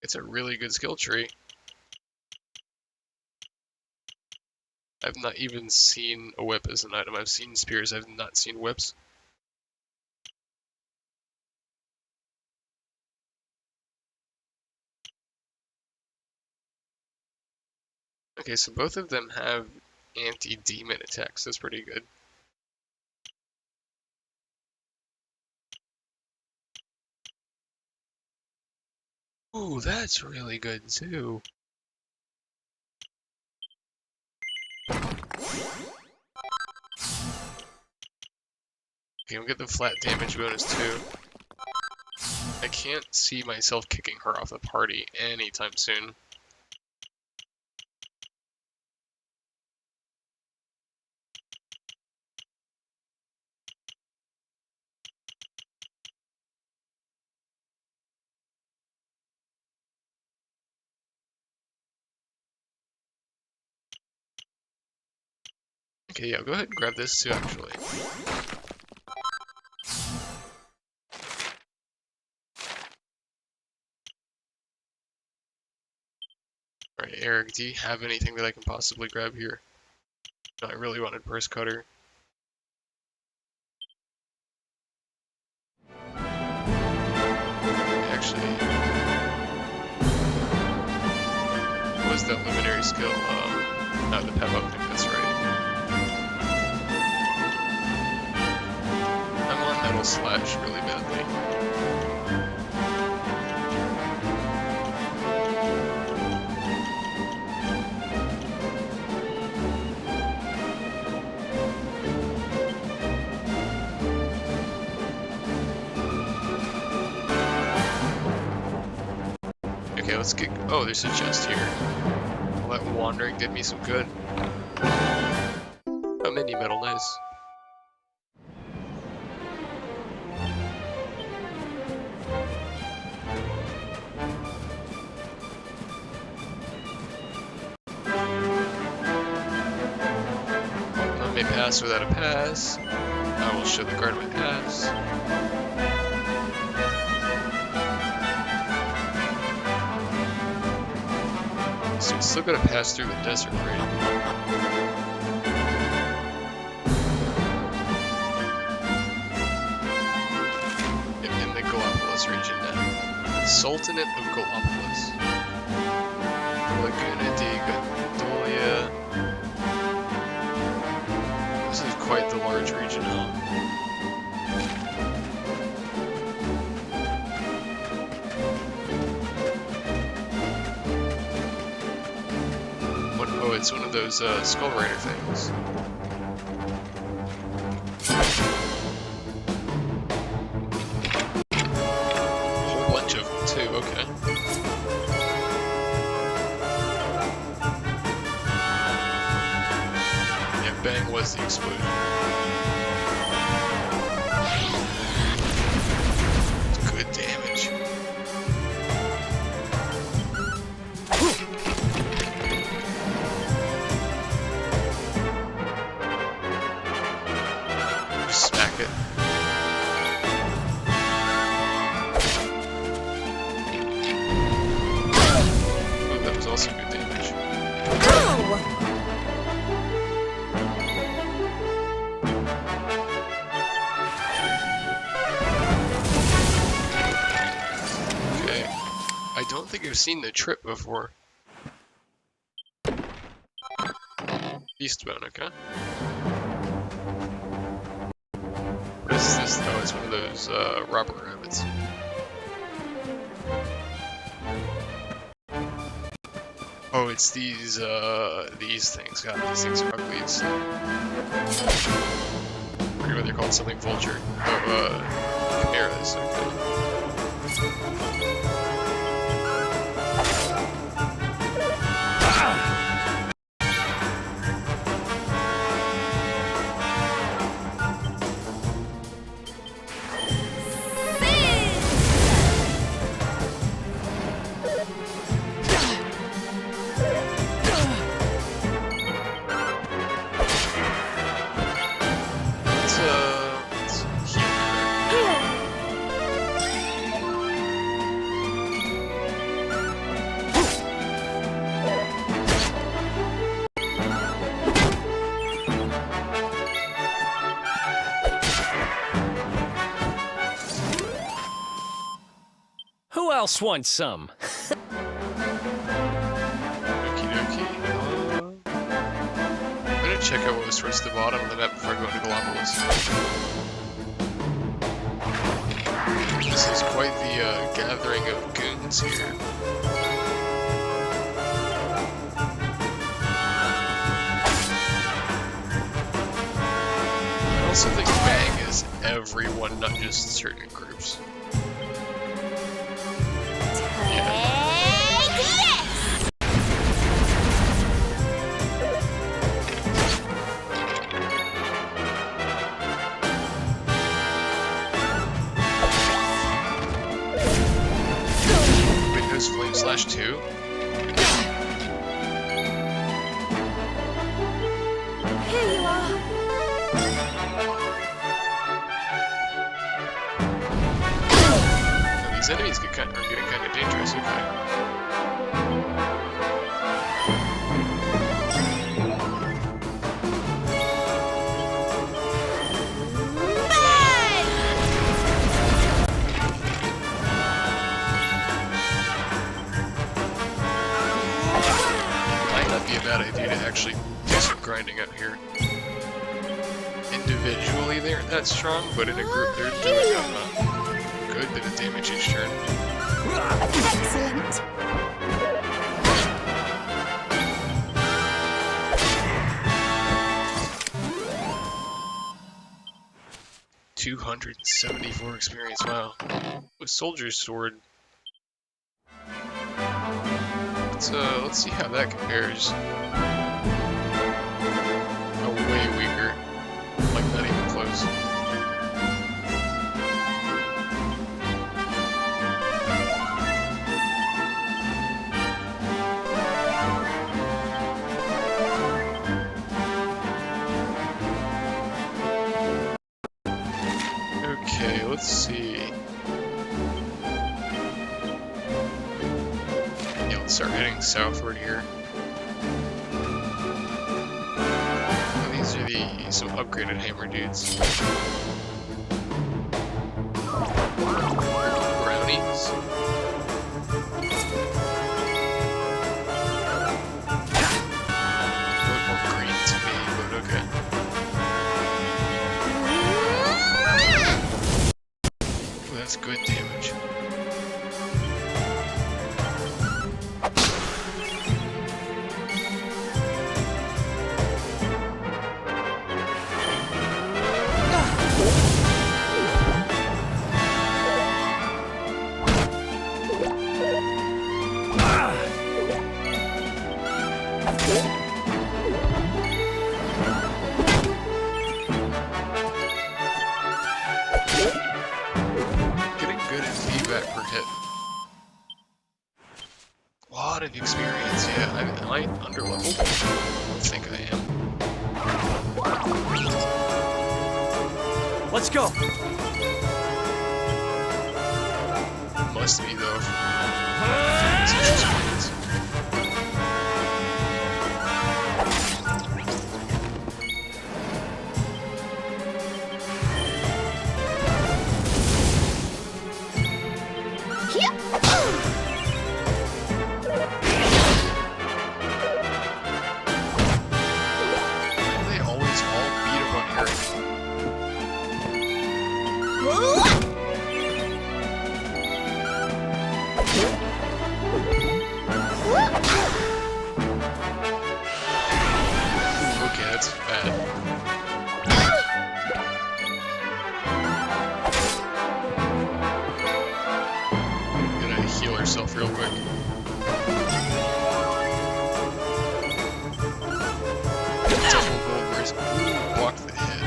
It's a really good skill tree. I've not even seen a whip as an item. I've seen spears, I've not seen whips. Okay, so both of them have anti-demon attacks. That's pretty good. Ooh, that's really good too. Okay, we'll get the flat damage bonus too. I can't see myself kicking her off the party anytime soon. Okay, yeah, go ahead and grab this too, actually. Alright, Eric, do you have anything that I can possibly grab here? No, I really wanted Purse Cutter. Actually, what was that luminary skill? Not the pep up thing, that's right. I'm on Metal Slash really badly. Okay, let's get. Oh, there's a chest here. Well, that wandering did me some good. A mini metal, nice. may pass without a pass. I will show the guard my pass. So we still gotta pass through the desert, right? In the Galapagos region now. The Sultanate of Galapagos. Laguna de Gandolia. This is quite the large region, huh? Oh, it's one of those Skull Rider things. A whole bunch of them too, okay. Yeah, bang was the explosion. Good damage. Smack it. Oh, that was also good damage. Okay. I don't think I've seen the trip before. Eastbound, okay. What is this though? It's one of those robber rabbits. Oh, it's these things. God, these things are ugly. It's, I forget what they're called. Something vulture. Oh, chimeras. Okay. Who else wants some? Okie dokie. I'm gonna check out what was towards the bottom of the map before I go into Galapagos. This is quite the gathering of goons here. I also think Bang is everyone, not just certain groups. Flame Slash 2. Here you are. Now, these enemies are getting kind of dangerous, okay. Be a bad idea to actually do some grinding out here. Individually, they aren't that strong, but in a group, they're doing a good bit of damage each turn. Excellent. 274 experience, wow. With Soldier's Sword. Let's see how that compares. Oh, way weaker. Like, not even close. start heading southward here. Oh, these are some upgraded hammer dudes. Brownies. Look more green to me, but okay. Ooh, that's good damage. Getting good at feedback per hit. A lot of experience, yeah. Am I underleveled? I don't think I am. Let's go. Must be though. Such experience. They always all beat up on Eric. Okay, that's bad. Gonna heal herself real quick. Double gold burst. Block the hit.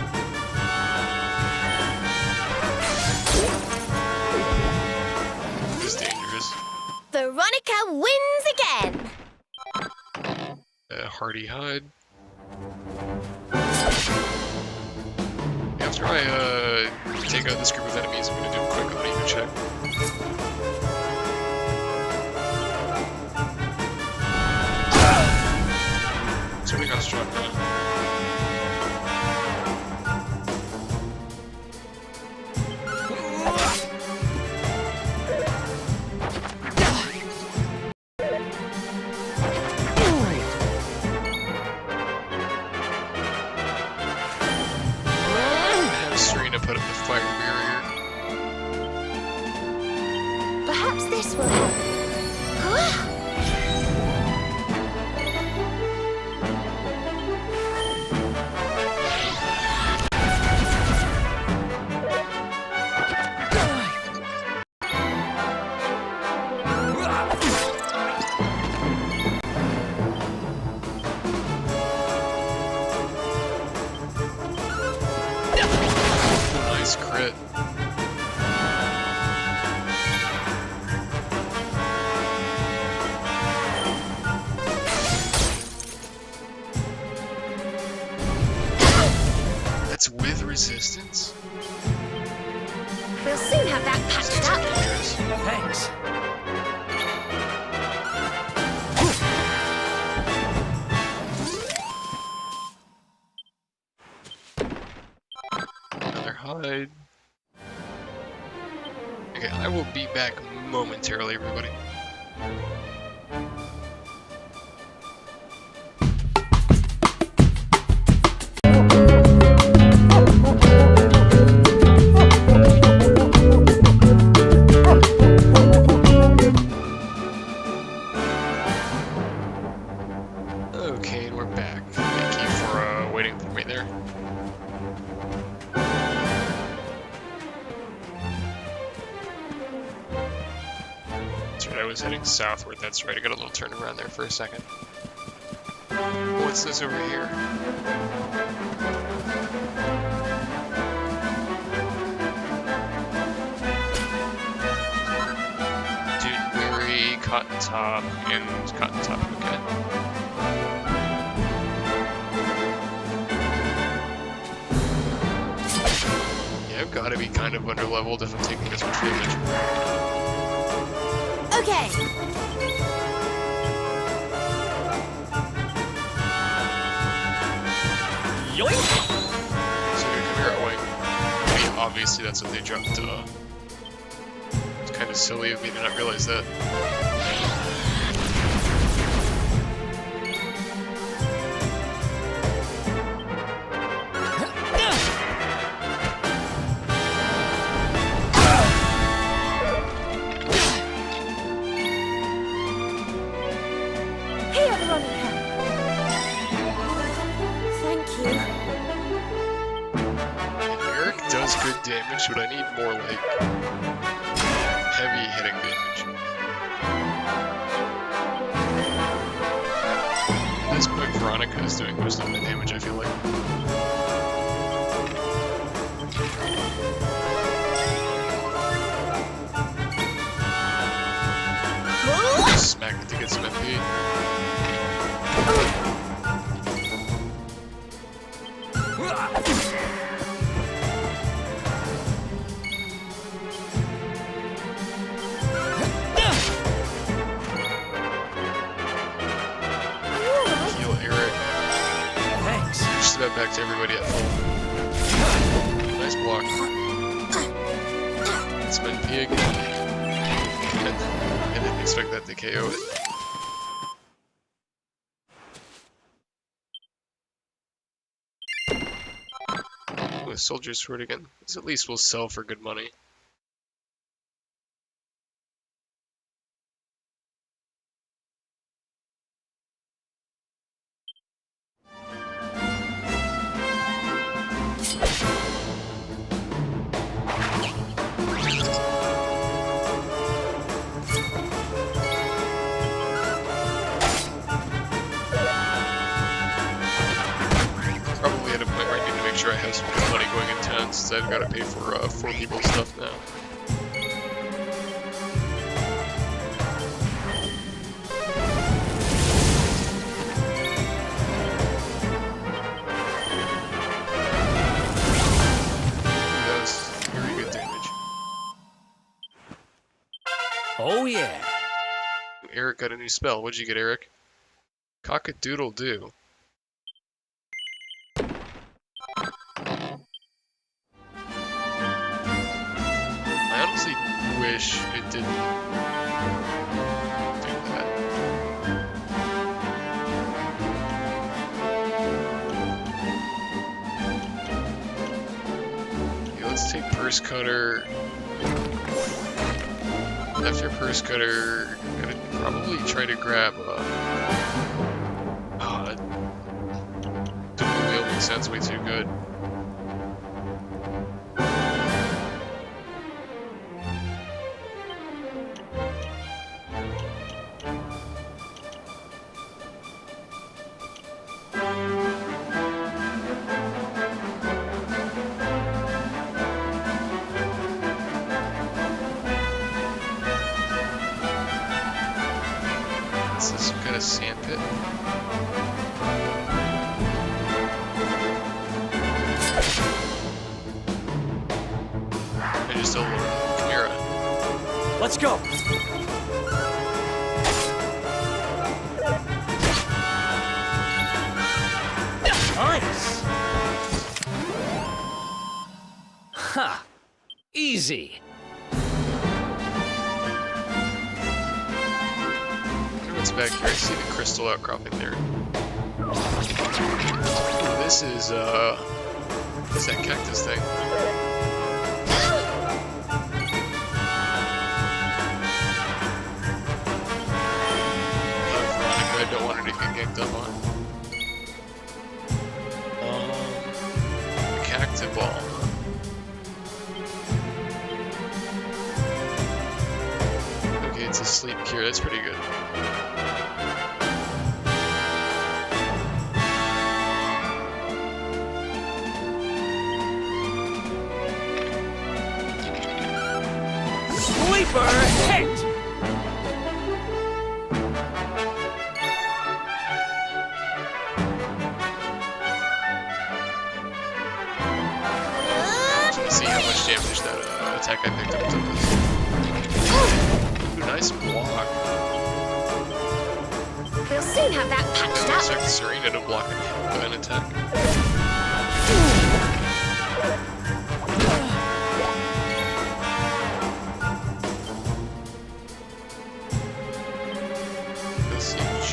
This is dangerous. Veronica wins again. Hardy hide. After I take out this group of enemies, I'm gonna do a quick audio check. So we got struck down. Have Serena put up the fire barrier. Perhaps this will help. Nice crit. That's with resistance? We'll soon have that That's patched up. dangerous. Thanks. Another hide. Okay, I will be back momentarily, everybody. Okay, and we're back. Thank you for waiting for me there. That's right, I was heading southward. That's right, I got a little turnaround there for a second. What's this over here? Dudeberry, Cotton Top, and Cotton Top, okay. Yeah, I've got to be kind of underleveled if I'm taking this much damage. Okay. Yoink! So you're gonna come here, oink. I mean, obviously that's what they dropped. It's kind of silly of me to not realize that. Here, Veronica. Thank you. Eric does good damage, but I need more, like, heavy hitting damage. At this point, Veronica is doing most of the damage, I feel like. Smack it to get some MP. Heal Eric. Thanks. Just about back to everybody at full. Nice block. Some MP again. I didn't expect that to KO it. Ooh, a soldier's sword again. This at least will sell for good money. Probably at a point where I need to make sure I have some good money going in town since I've got to pay for 4 people's stuff now. That was very good damage. Oh yeah. Eric got a new spell. What'd you get, Eric? Cock-a-doodle-doo. I honestly wish it didn't do that. Okay, let's take Purse Cutter. After Purse Cutter, I'm gonna probably try to grab Dual Wielding sounds way too good. This is some kind of sand pit. I just don't Chimera. Let's go. Nice. Ha. Easy. What's back here? I see the crystal outcropping there. This is what's that cactus thing? Veronica, I don't want her to get ganked up on. The cactus ball. Okay, it's a sleep cure. That's pretty good. Sleeper hit. Let's see how much damage that attack I picked up took us. Ooh, nice block. We'll soon have that I patched didn't up. expect Serena to block an attack.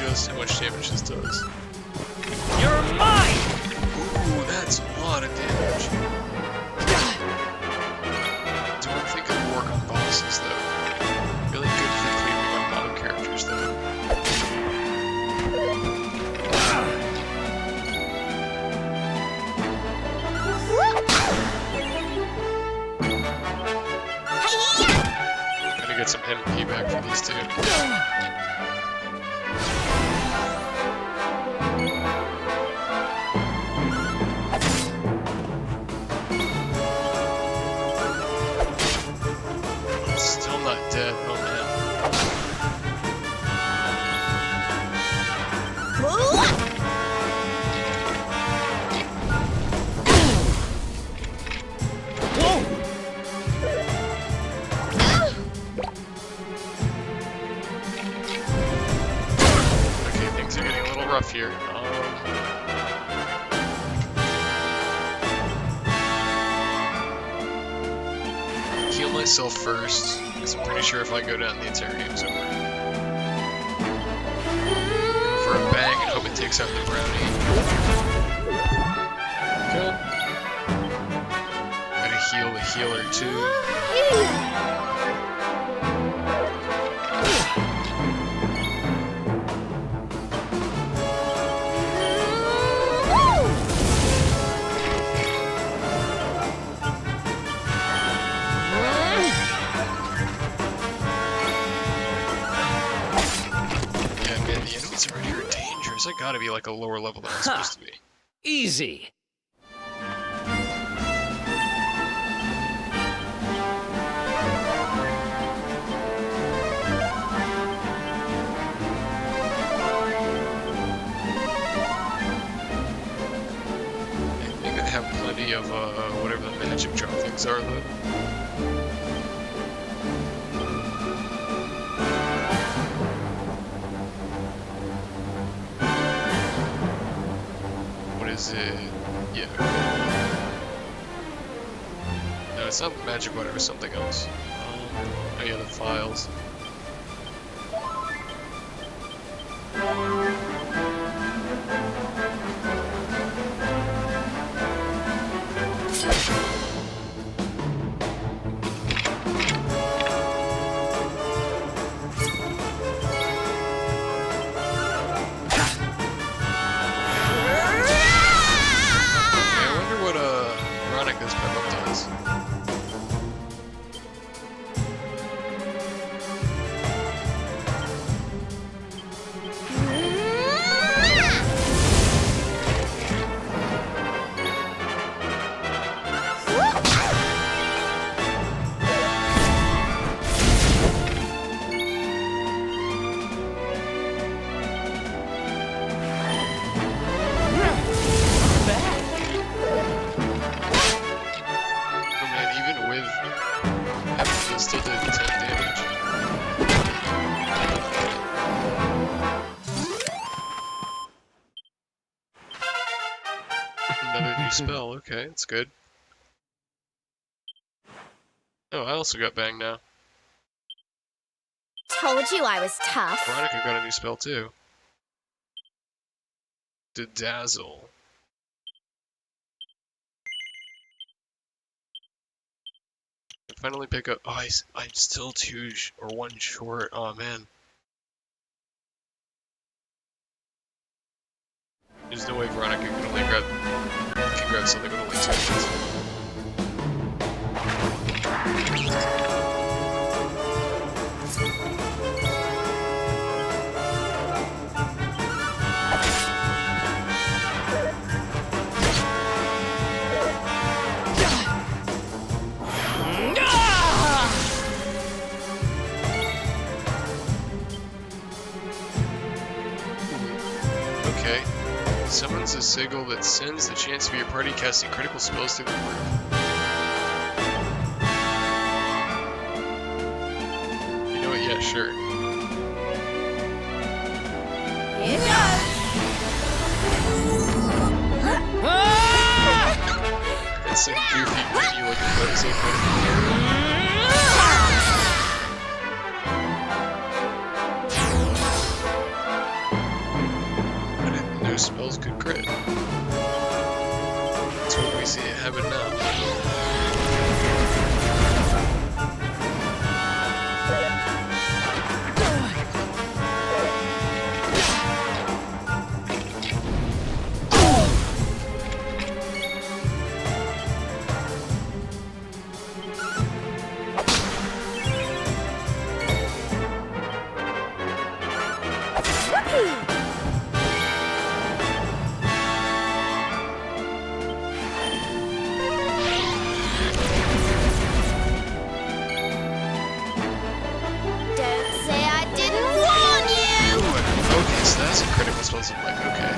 just how much damage this does. You're mine! Ooh, that's a lot of damage. Don't think it'll work on bosses though. Really good for clearing up mono characters though. Gonna get some MP back for these two. Still not dead, oh man. Whoa! Okay, things are getting a little rough here. Heal myself first, because I'm pretty sure if I go down, the entire game's over. Go for a bang and hope it takes out the brownie. Good. Gotta heal the healer too. Yeah, man, the enemies around here are dangerous. I gotta be like a lower level than I'm supposed to be. Easy. I think I have plenty of whatever the magic drop things are though. What is it? Yeah. No, it's not magic whatever, it's something else. Oh yeah, the files. I wonder what Veronica's pep up does. Oh man, even with pep, it still did 10 damage. Another new spell, okay, that's good. Oh, I also got bang now. Told you I was tough. Veronica got a new spell too. Dazzle. I finally pick up. Oh, I'm still or one short. Oh man. There's no way Veronica can grab something with only 2 hits. Okay. Summons a sigil that sends the chance of your party casting critical spells through the roof. You know what? Yeah, sure. Here goes. That's some goofy, gritty looking bugs so funny. Don't say I didn't warn you! Okay, so that's a critical spells. I'm like, okay.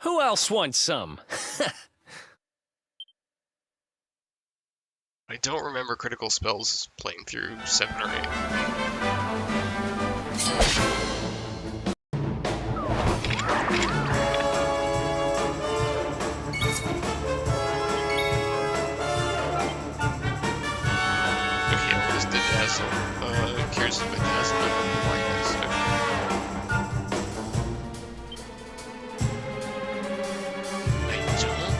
Who else wants some? I don't remember critical spells playing through 7 or 8. Okay, what is the dazzle? Cures the dazzle and blindness. Okay. I don't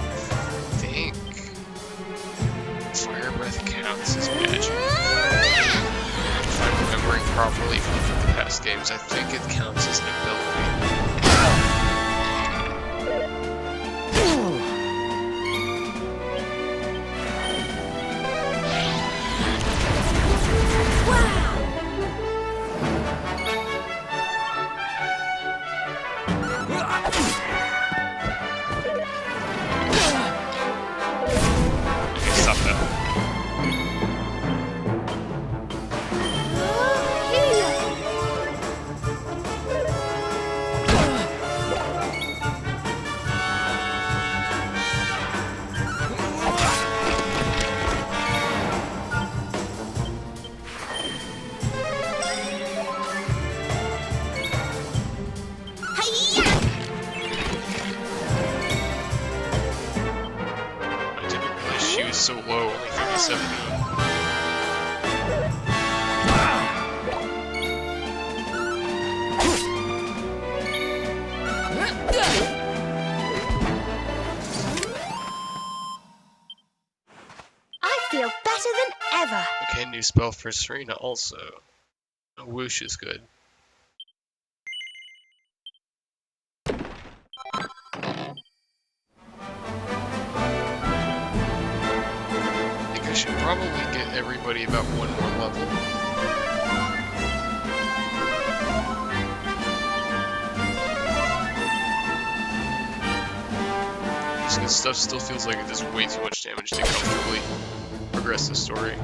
think fire breath counts as magic. If I'm remembering properly from the past games, I think it counts as an ability. Okay, stop that. I didn't realize she was so low, only 37. I feel better than ever. Okay, new spell for Serena also. A whoosh is good. I think I should probably get everybody about one more level. This stuff still feels like it does way too much damage to comfortably progress the story.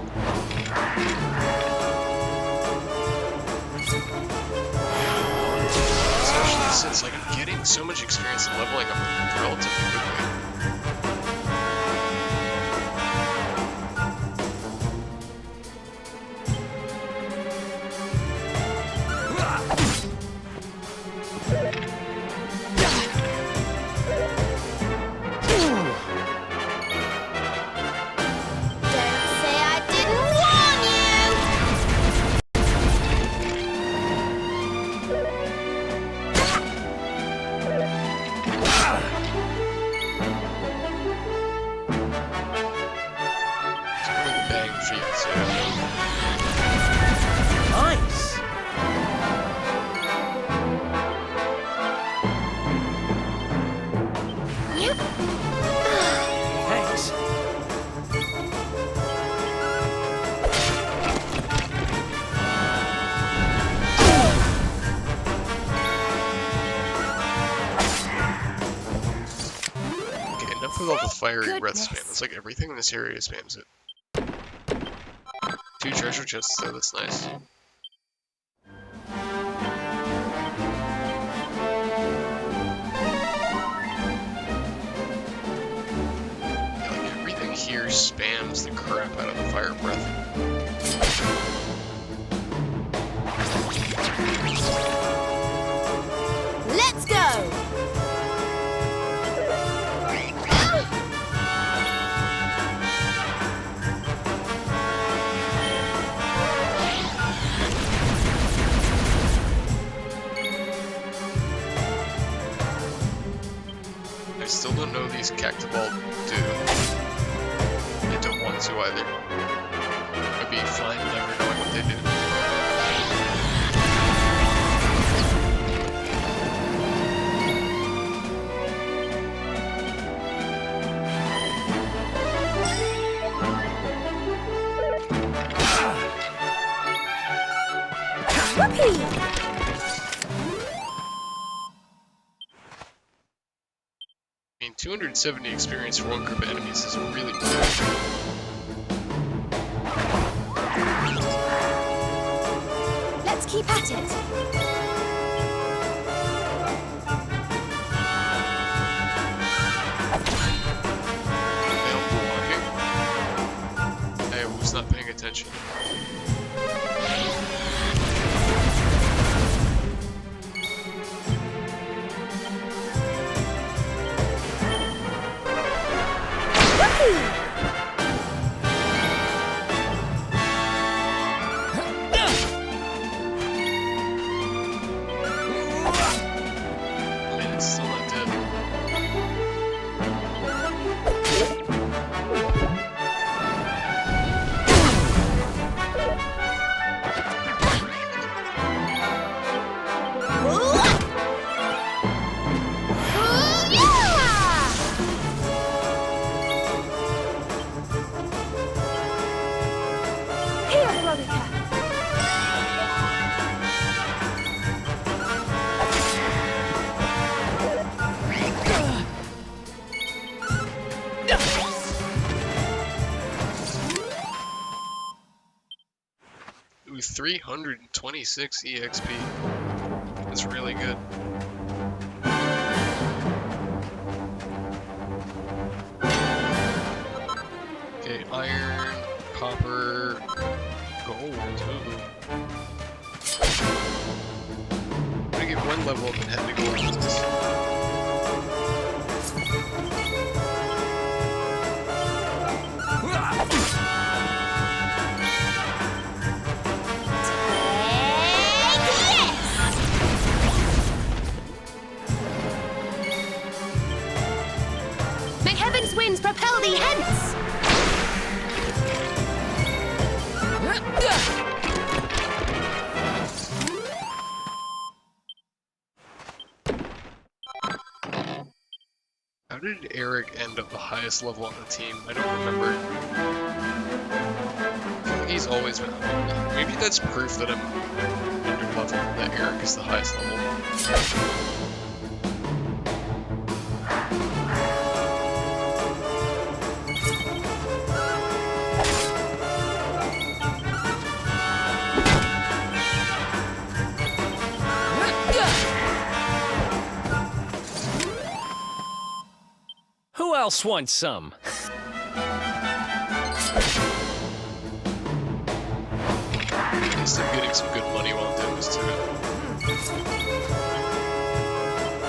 Especially since like I'm getting so much experience and leveling up relatively quickly. Don't say I didn't warn you! It's a really bang feat too. Nice. Thanks. Okay, enough with all the fiery breath Goodness. spam. It's like everything in this area spams it. 2 treasure chests though, that's nice. Yeah, like everything here spams the crap out of the fire breath. Let's go! I still don't know these Cactoball do. I don't want to either. I'd be fine never knowing what they do. Whoopee! 270 experience for one group of enemies is really good. Let's keep at it. I was not paying attention. Man, it's still not dead. Here, Veronica. Ooh, 326 EXP. That's really good. Okay, iron, copper, gold. Ooh. I'm gonna get one level up and head to gold. May heaven's winds propel thee hence! How did Eric end up the highest level on the team? I don't remember. I feel like he's always been. Maybe that's proof that I'm under level, that Eric is the highest level. Who else wants some? At least I'm getting some good money while I'm doing this too.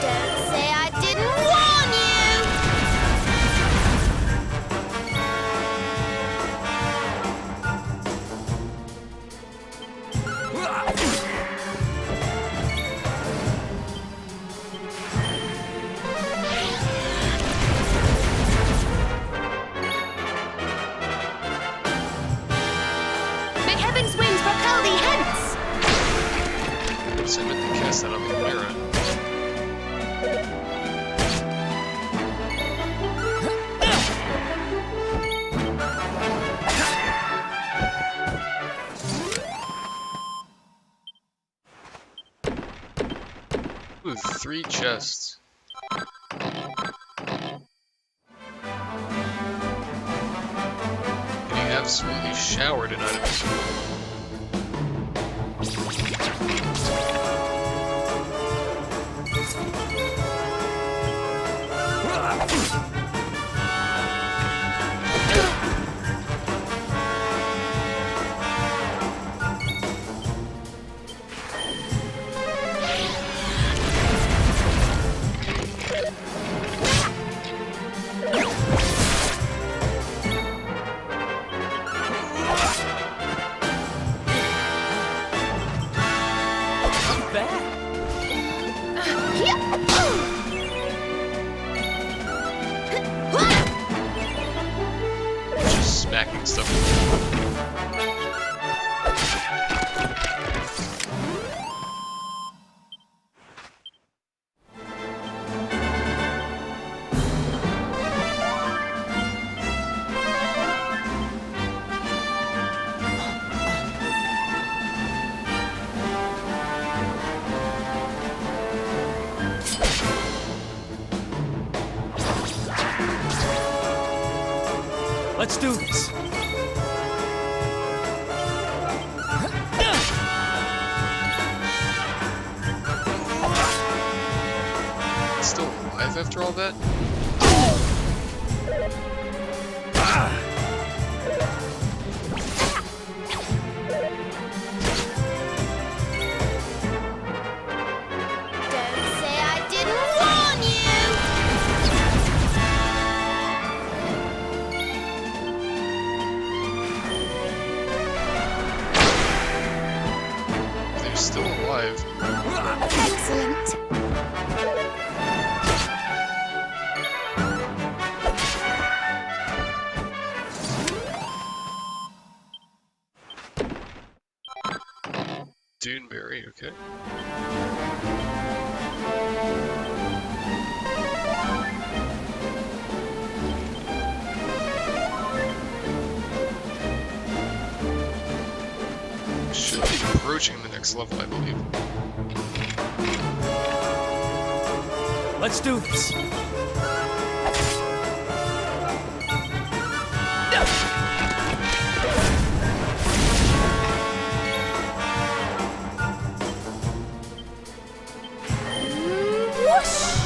Don't say I didn't warn you! May heaven's winds propel thee hence! So I meant to cast that on the Chimera. Ooh, 3 chests. Getting absolutely showered in items. Let's do this. It's still alive after all that? Don't say I didn't warn They're still alive. you! Excellent. Duneberry, okay. Should be approaching the next level, I believe. Let's do this. Whoosh!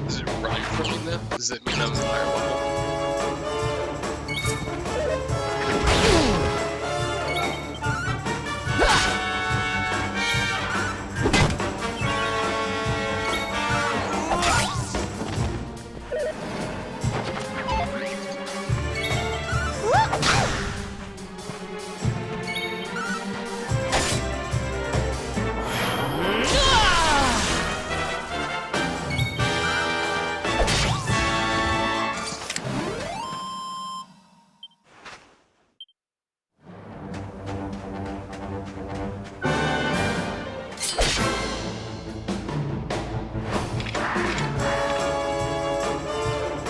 Is it running from me then? Does that mean I'm higher level?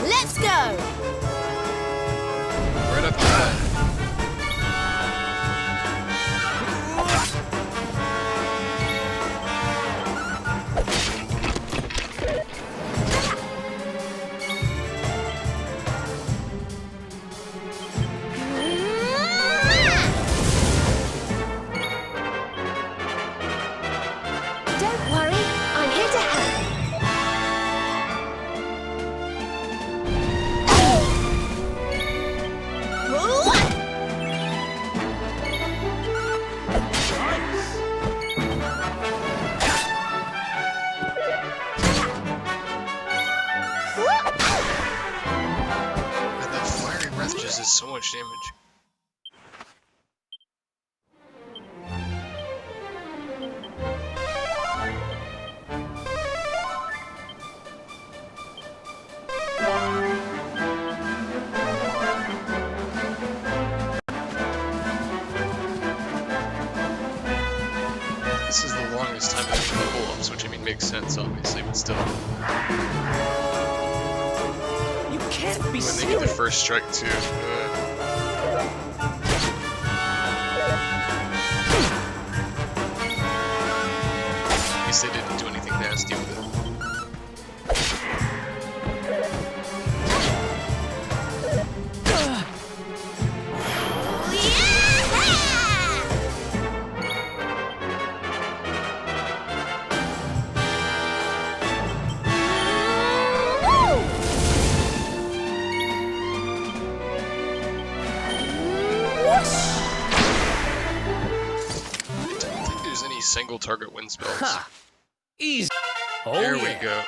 Let's go! Right up the bat. Don't worry, I'm here to help. And that fiery breath just does so much damage. This is the longest time between level ups, which I mean makes sense obviously, but still. You can't be When they get the serious. first strike too. At least they didn't do anything nasty with it. I don't think there's any single target win spells. Ha! Easy. Oh, There yeah. we go.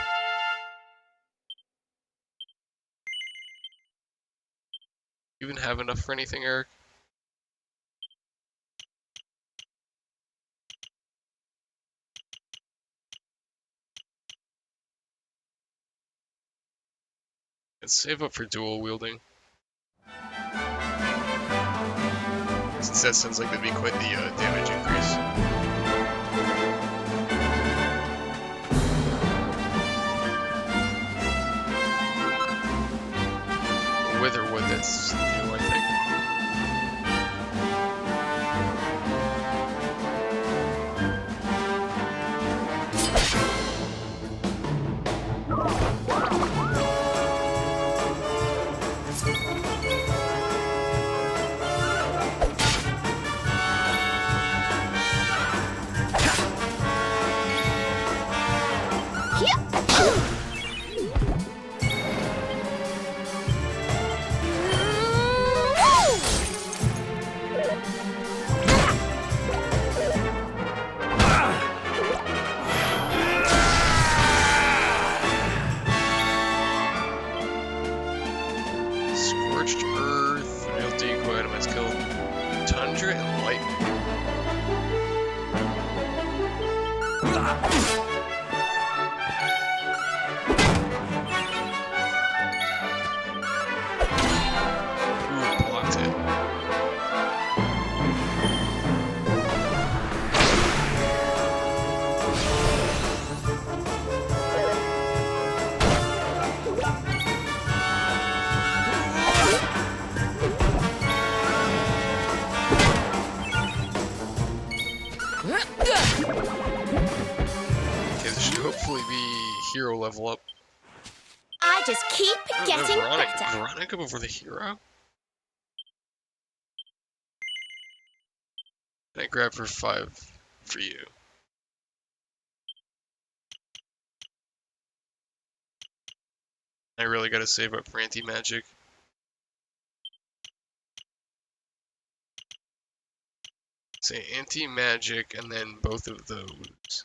You even have enough for anything, Eric? Let's save up for dual wielding. Since that sounds like that'd be quite the damage increase. what that's new, I think. Scorched Earth, real decoy item has killed Tundra and Lightning. Ooh, blocked it. Okay, this should hopefully be hero level up. I just keep Oh, no, getting Veronica. better. Veronica before the hero? Can I grab for 5 for you? I really gotta save up for anti-magic. Say anti-magic and then both of those.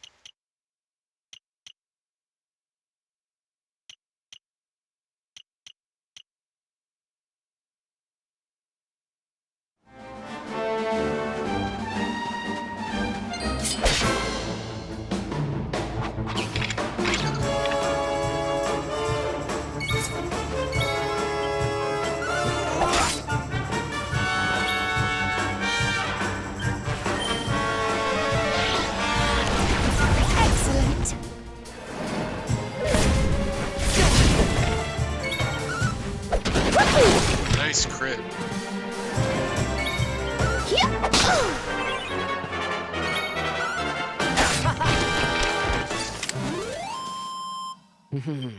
Excellent. Nice crit. Okay,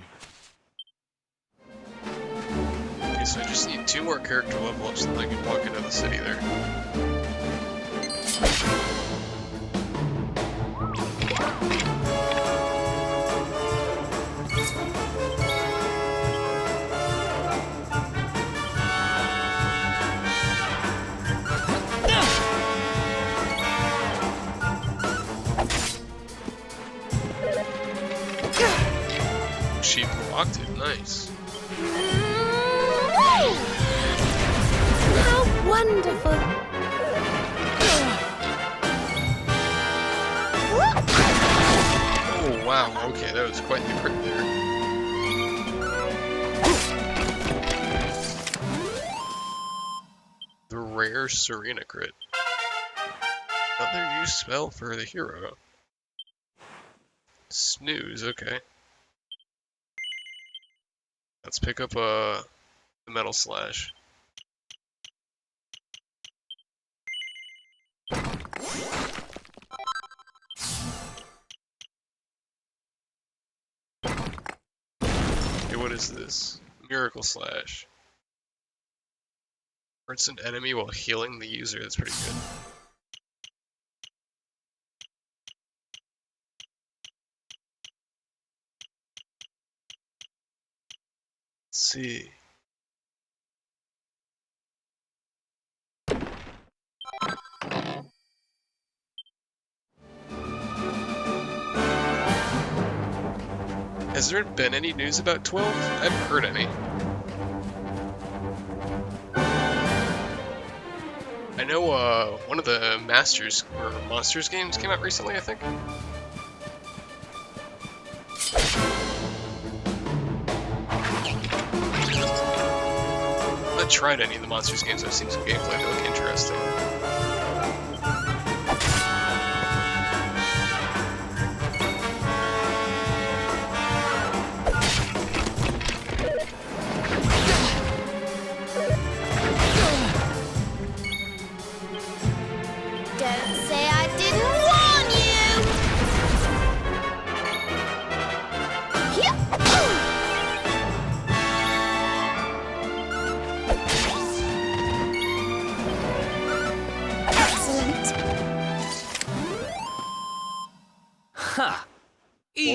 so I just need 2 more character level ups so that I can walk into the city there. She blocked it, nice. How wonderful. Oh wow, okay, that was quite the crit there. The rare Serena crit. Another use spell for the hero. Snooze, okay. Let's pick up the Metal Slash. Okay, what is this? Miracle Slash. Hurts an enemy while healing the user, that's pretty good. Let's see. Has there been any news about 12? I haven't heard any. I know one of the Masters or Monsters games came out recently, I think. I've not tried any of the Monsters games. I've seen some gameplay that look interesting.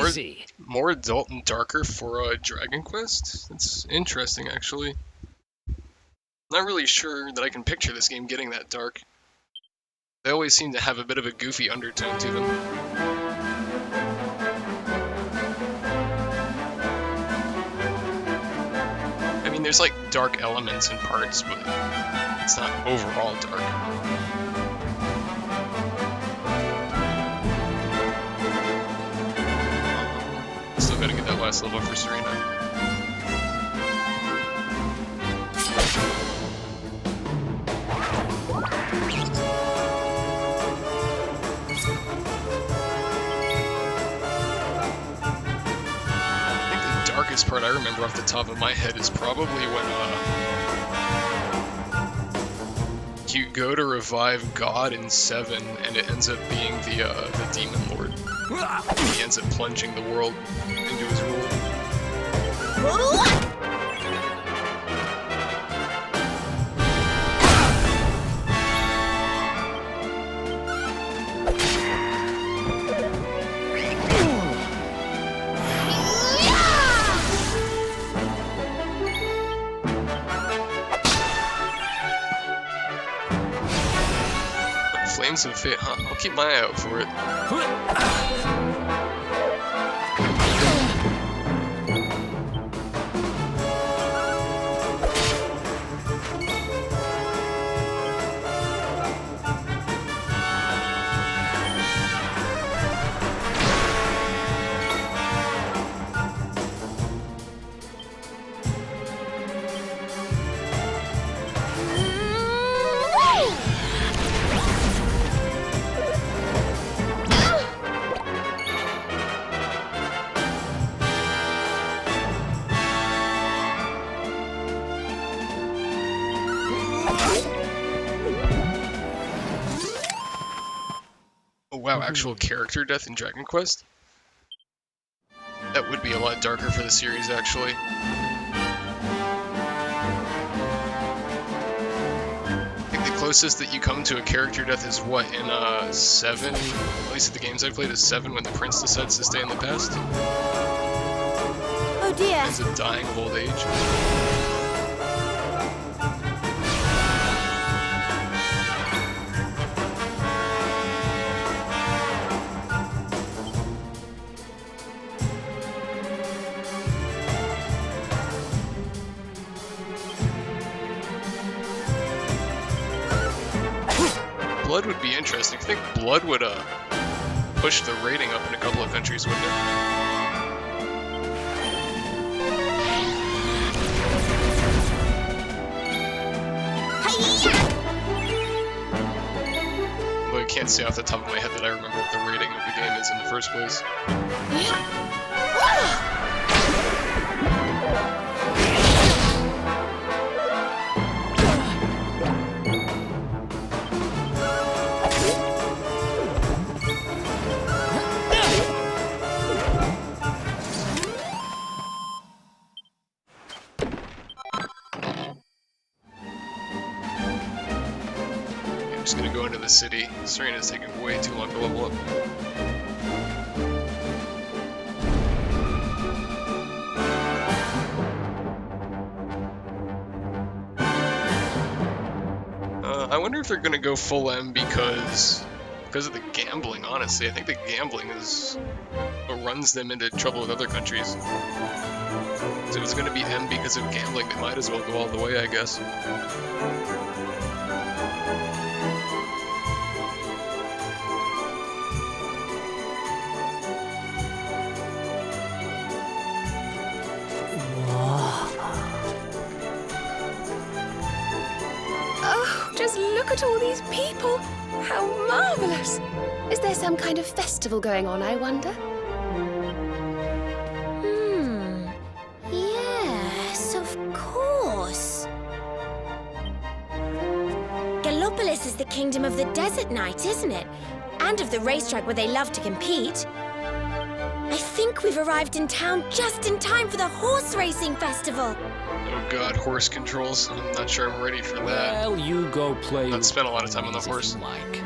Easy. More adult and darker for Dragon Quest? That's interesting, actually. Not really sure that I can picture this game getting that dark. They always seem to have a bit of a goofy undertone to them. I mean, there's like dark elements in parts, but it's not overall dark. Still gotta get that last level for Serena. Darkest part I remember off the top of my head is probably when you go to revive God in 7 and it ends up being the Demon Lord. He ends up plunging the world into his rule. Flames of Fate, huh? I'll keep my eye out for it. Wow, actual character death in Dragon Quest? That would be a lot darker for the series, actually. I think the closest that you come to a character death is what, in 7? At least the games I played is 7 when the prince decides to stay in the past. Oh dear. Ends up dying of old age. Blood would be interesting. I think Blood would push the rating up in a couple of countries, wouldn't it? Well, I can't say off the top of my head that I remember what the rating of the game is in the first place. I'm just gonna go into the city. Serena's taking way too long to level up. I wonder if they're gonna go full M because of the gambling, honestly. I think the gambling is what runs them into trouble with other countries. So if it's gonna be M because of gambling, they might as well go all the way, I guess. Oh, just look at all these people. How marvelous. Is there some kind of festival going on, I wonder? Yes, of course. Gallopolis is the kingdom of the desert knight, isn't it? And of the racetrack where they love to compete. I think we've arrived in town just in time for the horse racing festival. Oh god, horse controls. I'm not sure I'm ready for that. Well, you go play. I've spent a lot of time on the if you horse. like.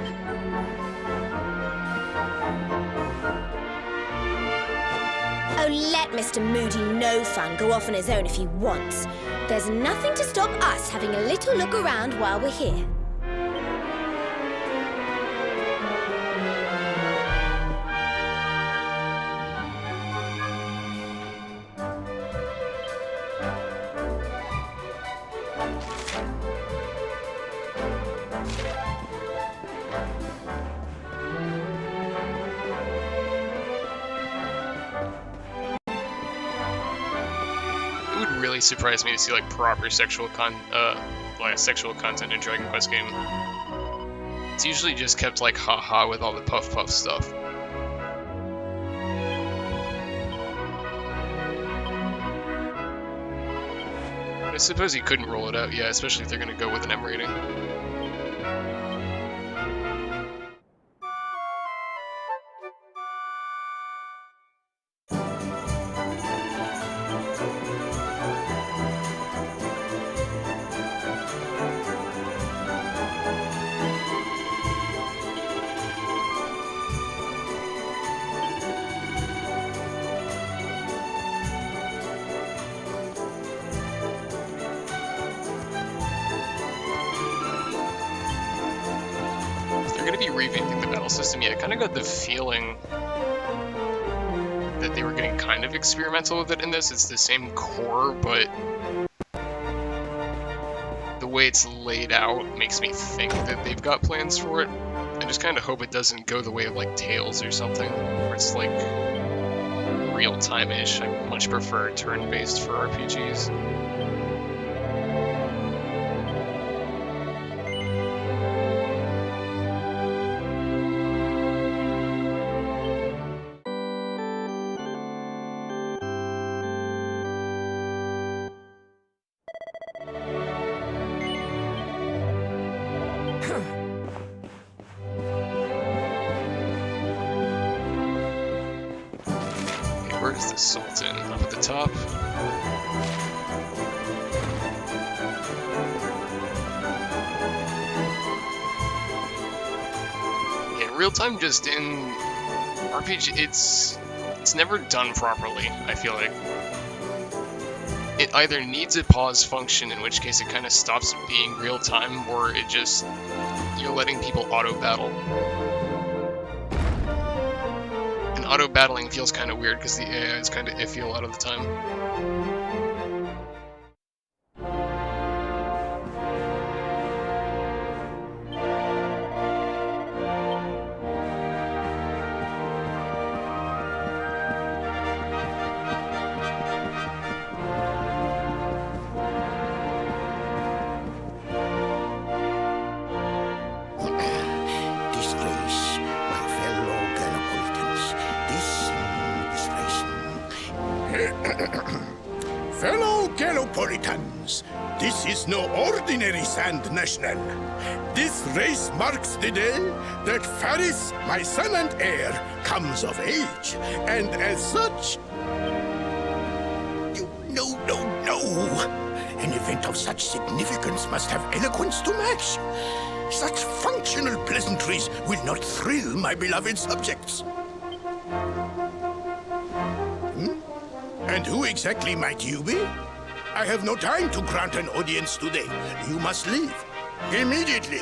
Mr. Moody No Fun go off on his own if he wants. There's nothing to stop us having a little look around while we're here. It would really surprise me to see like proper sexual content in Dragon Quest game. It's usually just kept like haha with all the puff stuff. I suppose you couldn't roll it out, yeah, especially if they're gonna go with an M rating. They're gonna be revamping the battle system. Yeah, I kind of got the feeling that they were getting kind of experimental with it in this. It's the same core, but the way it's laid out makes me think that they've got plans for it. I just kind of hope it doesn't go the way of like Tales or something, where it's like real-time-ish. I much prefer turn-based for RPGs. Where's the Sultan? Up at the top. Yeah, real time just in RPG, it's never done properly, I feel like. It either needs a pause function, in which case it kind of stops being real time, or it just, you're letting people auto battle. Auto battling feels kind of weird because the AI is kind of iffy a lot of the time. Fellow Gallopolitans, this is no ordinary Sand National. This race marks the day that Faris, my son and heir, comes of age. And as such... No. An event of such significance must have eloquence to match. Such functional pleasantries will not thrill my beloved subjects. And who exactly might you be? I have no time to grant an audience today. You must leave. Immediately.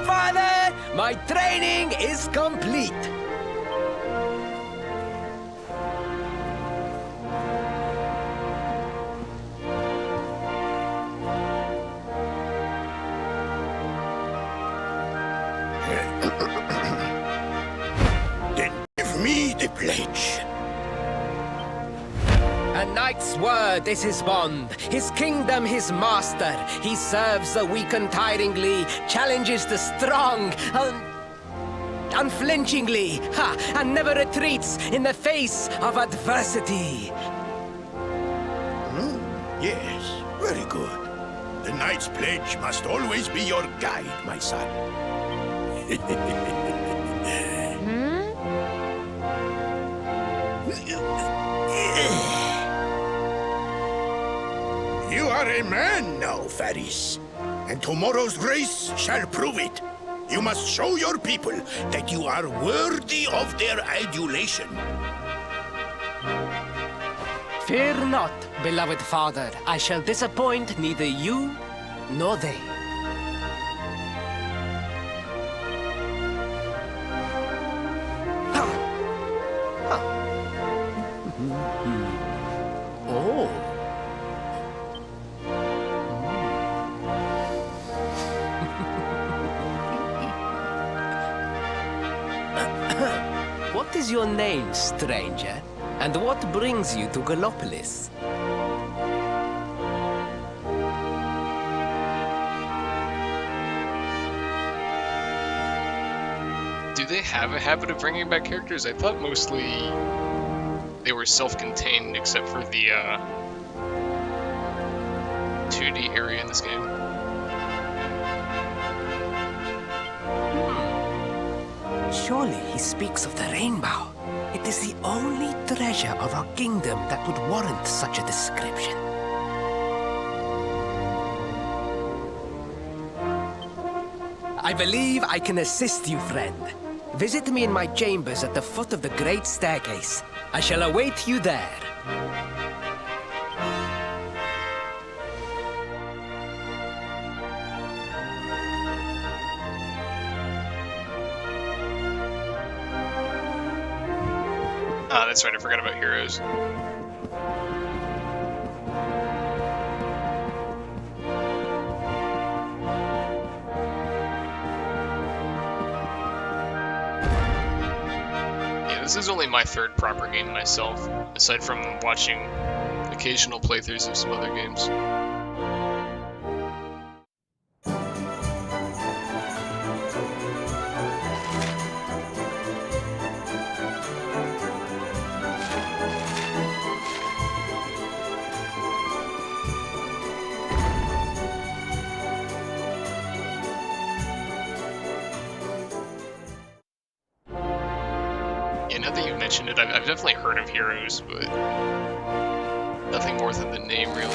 Father, my training is complete. Then give me the pledge. A knight's word is his bond, his kingdom his master. He serves the weak untiringly, challenges the strong unflinchingly, and never retreats in the face of adversity. Yes, very good. The knight's pledge must always be your guide, my son. You are a man now, Faris, and tomorrow's race shall prove it. You must show your people that you are worthy of their adulation. Fear not, beloved father. I shall disappoint neither you nor they. Oh. What is your name, stranger? And what brings you to Gallopolis? Do they have a habit of bringing back characters? I thought mostly they were self-contained, except for the 2D area in this game. Surely he speaks of the rainbow. It is the only treasure of our kingdom that would warrant such a description. I believe I can assist you, friend. Visit me in my chambers at the foot of the Great Staircase. I shall await you there. Ah, that's right, I forgot about heroes. Yeah, this is only my third proper game myself, aside from watching occasional playthroughs of some other games. Yeah, now that you mentioned it, I've definitely heard of heroes, but nothing more than the name, really.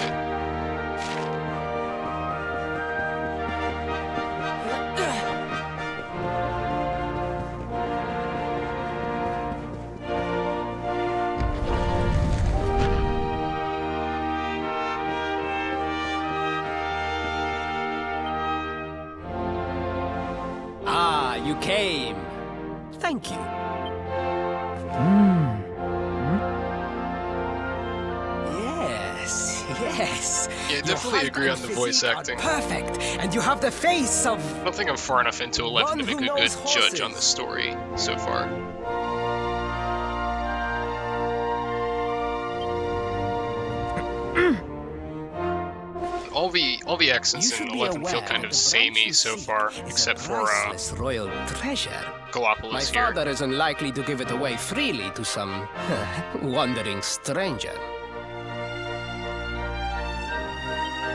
Ah, you came. Thank you. Yes. Yeah, Your definitely height agree and on the voice physique are acting. Perfect, and you have the face of... I don't think I'm far enough into 11 One to make who a good knows judge on horses. the story so far. All the You accents should in be 11 feel aware kind that of the samey branch so you seek far, is a except for priceless royal treasure. My Gallopolis here. father isn't likely to give it away freely to some wandering stranger.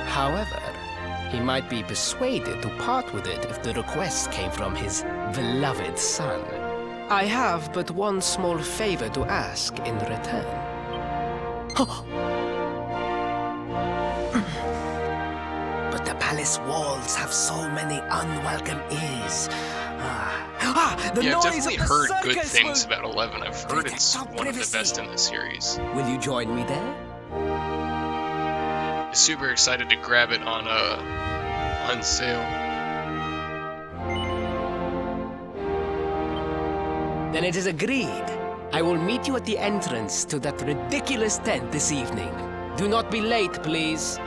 However, he might be persuaded to part with it if the request came from his beloved son. I have but one small favor to ask in return. But the palace walls have so many unwelcome ears. The Yeah, I've noise definitely of the heard good circus things will... about 11. I've heard Protect it's our one of the privacy. best in the series. Will you join me there? Super excited to grab it on sale. Then it is agreed. I will meet you at the entrance to that ridiculous tent this evening. Do not be late, please.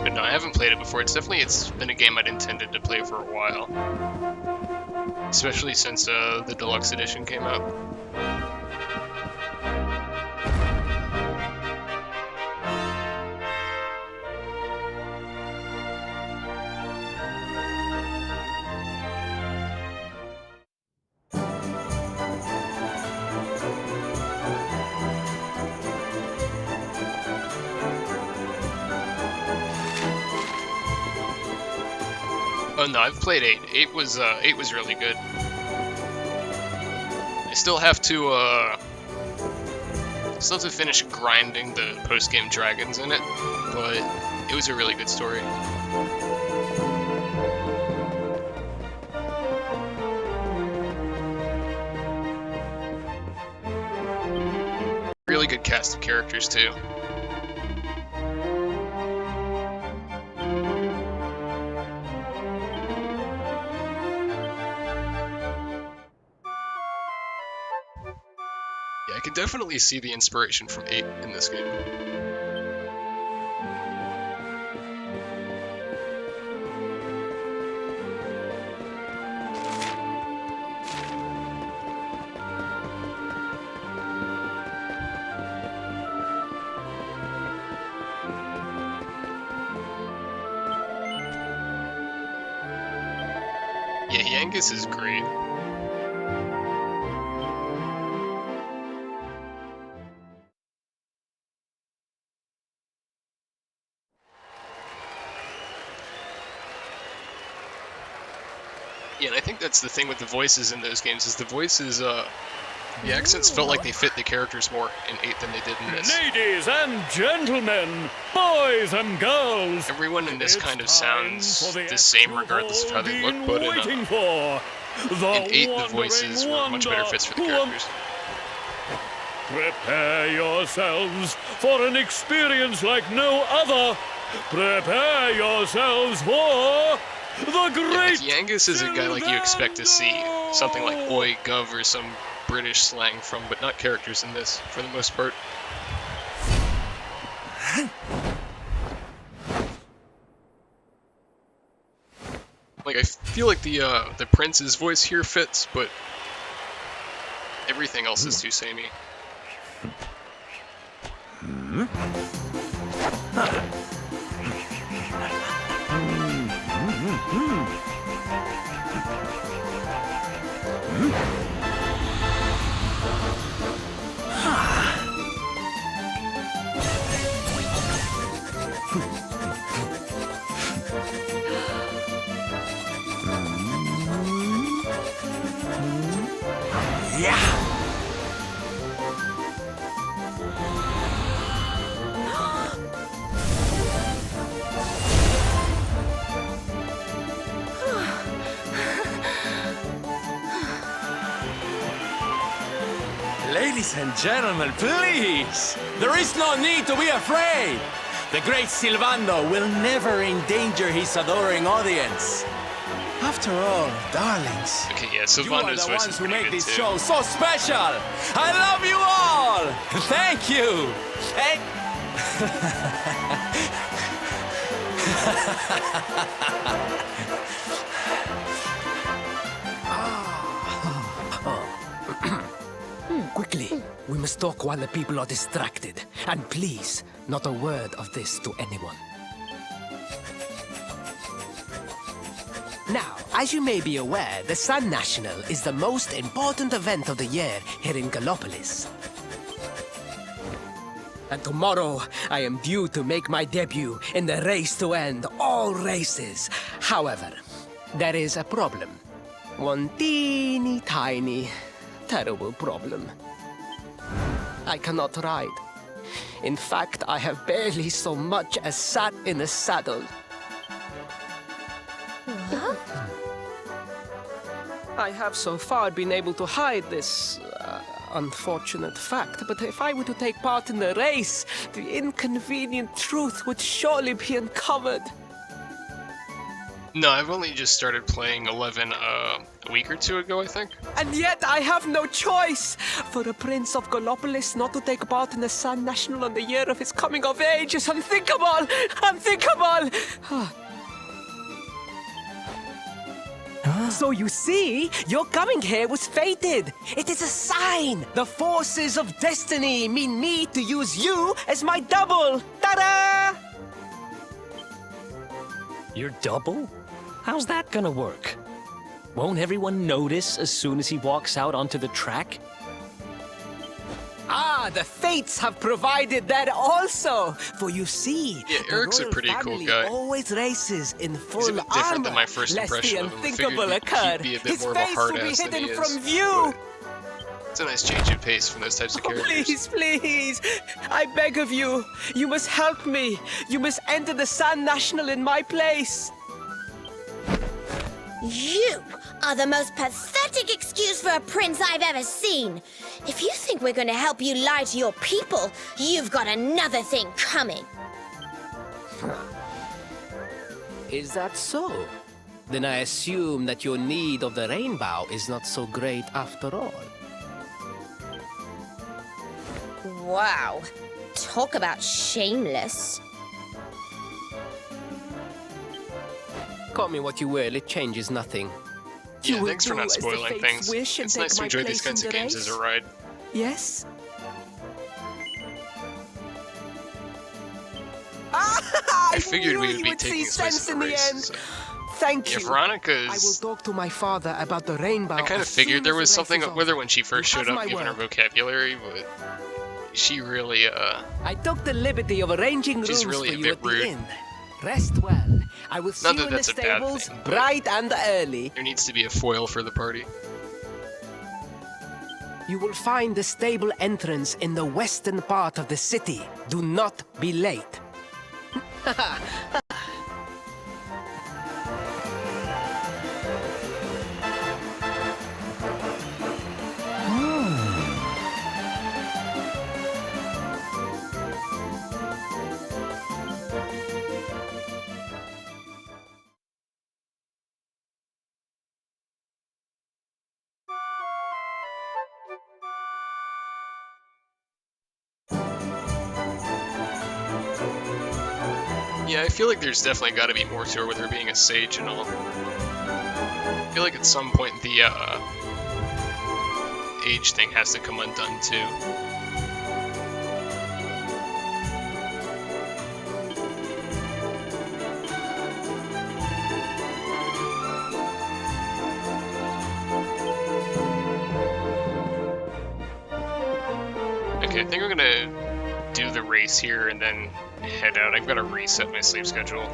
But no, I haven't played it before. It's been a game I'd intended to play for a while. Especially since the deluxe edition came out. Oh no, I've played 8. 8 was really good. still have to finish grinding the post-game dragons in it, but it was a really good story. Really good cast of characters too. Yeah, I can definitely see the inspiration from 8 in this game. Yeah, Yangus is great. Yeah, and I think that's the thing with the voices in those games, is the voices, the accents felt like they fit the characters more in 8 than they did in this. Ladies and gentlemen, boys and girls, Everyone in this kind of sounds the same regardless of how they look, but in 8 the voices were much better fits for the characters. Prepare yourselves for an experience like no other. Prepare yourselves for the great... If Yangus is a guy like you expect to see something like oi, gov, or some British slang from, but not characters in this, for the most part. Like, I feel like the prince's voice here fits, but everything else is too samey. Ladies and gentlemen, please! There is no need to be afraid! The great Sylvando will never endanger his adoring audience. After all, darlings, Okay, yeah, you are Sylvando's the voice ones is who pretty make good this too. show so special! I love you all! Thank you! Quickly, we must talk while the people are distracted. And please, not a word of this to anyone. Now, as you may be aware, the Sun National is the most important event of the year here in Gallopolis. And tomorrow, I am due to make my debut in the race to end all races. However, there is a problem. One teeny tiny, terrible problem. I cannot ride. In fact, I have barely so much as sat in a saddle. I have so far been able to hide this unfortunate fact, but if I were to take part in the race, the inconvenient truth would surely be uncovered. No, I've only just started playing 11 a week or two ago, I think. And yet I have no choice! For a prince of Gallopolis not to take part in the Sun National on the year of his coming of age is unthinkable! Unthinkable! So you see, your coming here was fated. It is a sign. The forces of destiny mean me to use you as my double. Ta-da! Your double? How's that gonna work? Won't everyone notice as soon as he walks out onto the track? Ah, the fates have provided that also. For you see, Yeah, the Eric's a royal pretty cool family guy. always races in full He's a bit different armor, than my first lest impression the of him. I unthinkable figured occur. he'd be a bit His more of a face hard will be ass than hidden he is, from view. It's a nice change of pace from those types of characters. Please, please! I beg of you! You must help me! You must enter the Sand National in my place! You are the most pathetic excuse for a prince I've ever seen. If you think we're going to help you lie to your people, you've got another thing coming. Is that so? Then I assume that your need of the rainbow is not so great after all. Wow. Talk about shameless. Call me what you will, it changes nothing. Yeah, You will thanks for do not as the spoiling fates things. wish and It's take nice to my enjoy these place kinds in of the games as a race? ride. Yes? I figured we would be taking Slice of the Race. So. Thank Yeah, you. Veronica's... I will talk to my father about the rainbow. I kind of as soon figured there as was the something race up is with her over. when she first You showed have up, my given her word. vocabulary, but she really, I took the liberty of arranging She's rooms really for a you bit at the rude. inn. Rest well. I will see Not you that in the that's a bad stables, thing, but- bright and early. there needs to be a foil for the party. You will find the stable entrance in the western part of the city. Do not be late. Yeah, I feel like there's definitely got to be more to her with her being a sage and all. I feel like at some point the age thing has to come undone too. Okay, I think I'm gonna do the race here and then head out. I've got to reset my sleep schedule.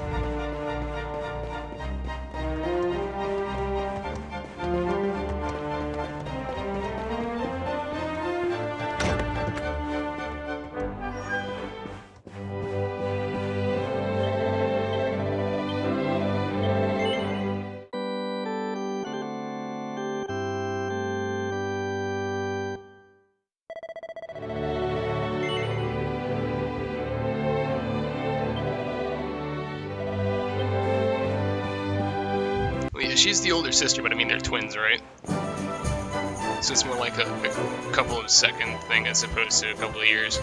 Well, yeah, she's the older sister, but I mean they're twins, right? So it's more like a couple of second thing as opposed to a couple of years.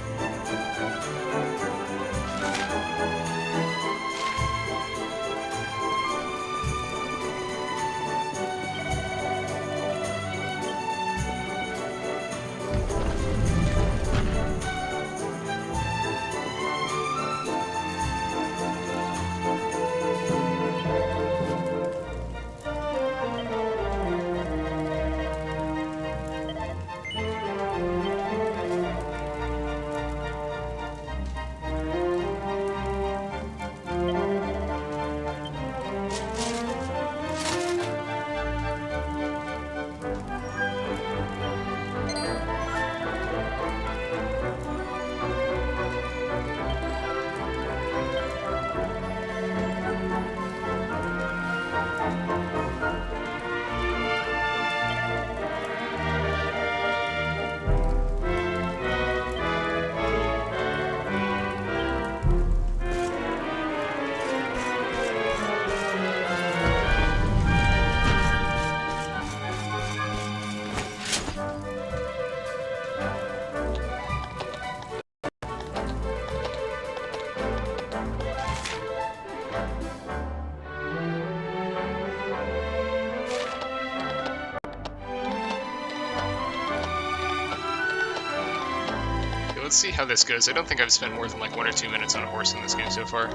Okay, let's see how this goes. I don't think I've spent more than like 1 or 2 minutes on a horse in this game so far.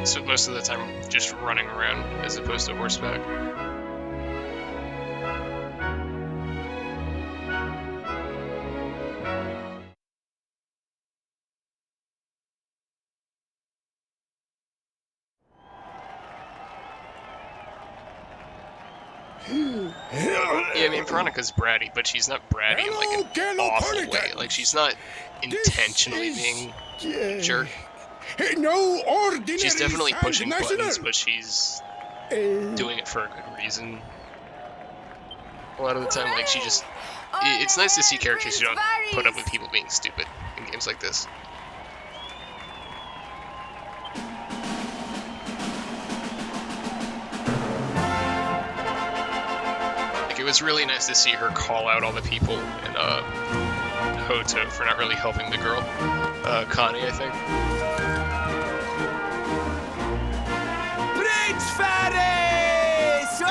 So most of the time just running around as opposed to horseback. Yeah, I mean, Veronica's bratty, but she's not bratty in like an awful way. Like, she's not intentionally being a jerk. No ordinary She's definitely Sand pushing National. buttons, but she's doing it for a good reason. A lot of the time, like, she just... It's nice to see characters who don't put up with people being stupid in games like this. Like, it was really nice to see her call out all the people in Hoto for not really helping the girl. Connie, I think. Prince Faris!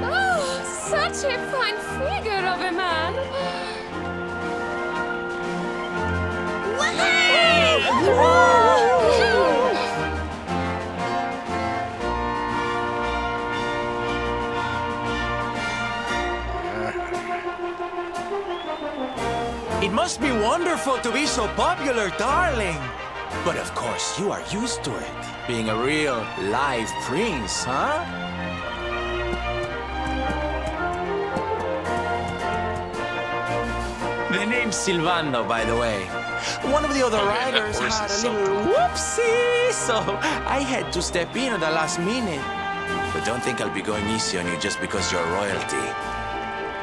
Oh, such a fine figure of a man. It must be wonderful to be so popular, darling. But of course, you are used to it. Being a real live prince, huh? The name's Silvando, by the way. One of the other Okay, that riders horse had is a little something. whoopsie, so I had to step in at the last minute. But don't think I'll be going easy on you just because you're royalty.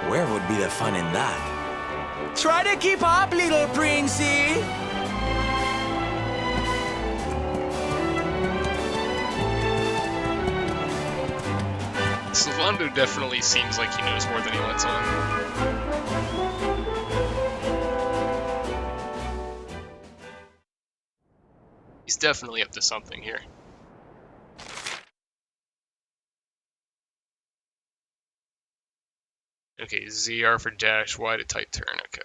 Where would be the fun in that? Try to keep up, little princey. Silvando definitely seems like he knows more than he lets on. He's definitely up to something here. Okay, ZR for dash, Y to tight turn, okay.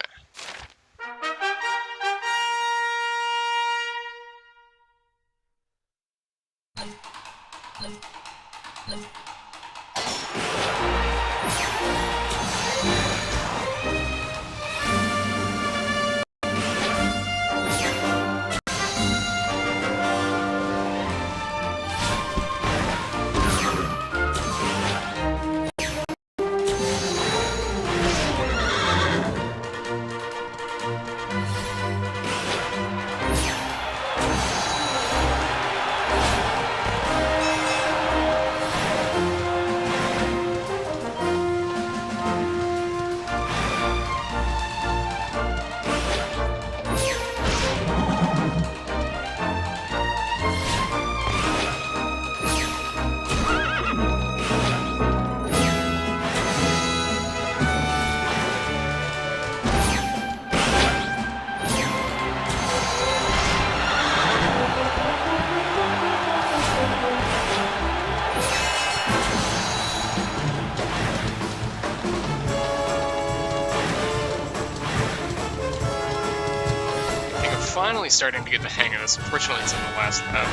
Finally starting to get the hang of this. Unfortunately, it's in the last lap.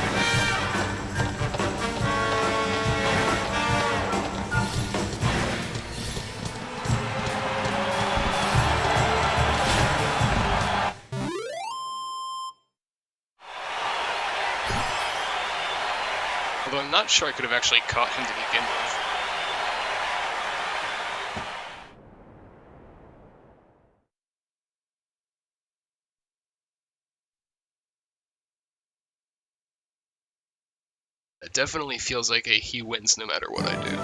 Although I'm not sure I could have actually caught him to begin with. It definitely feels like a he wins no matter what I do.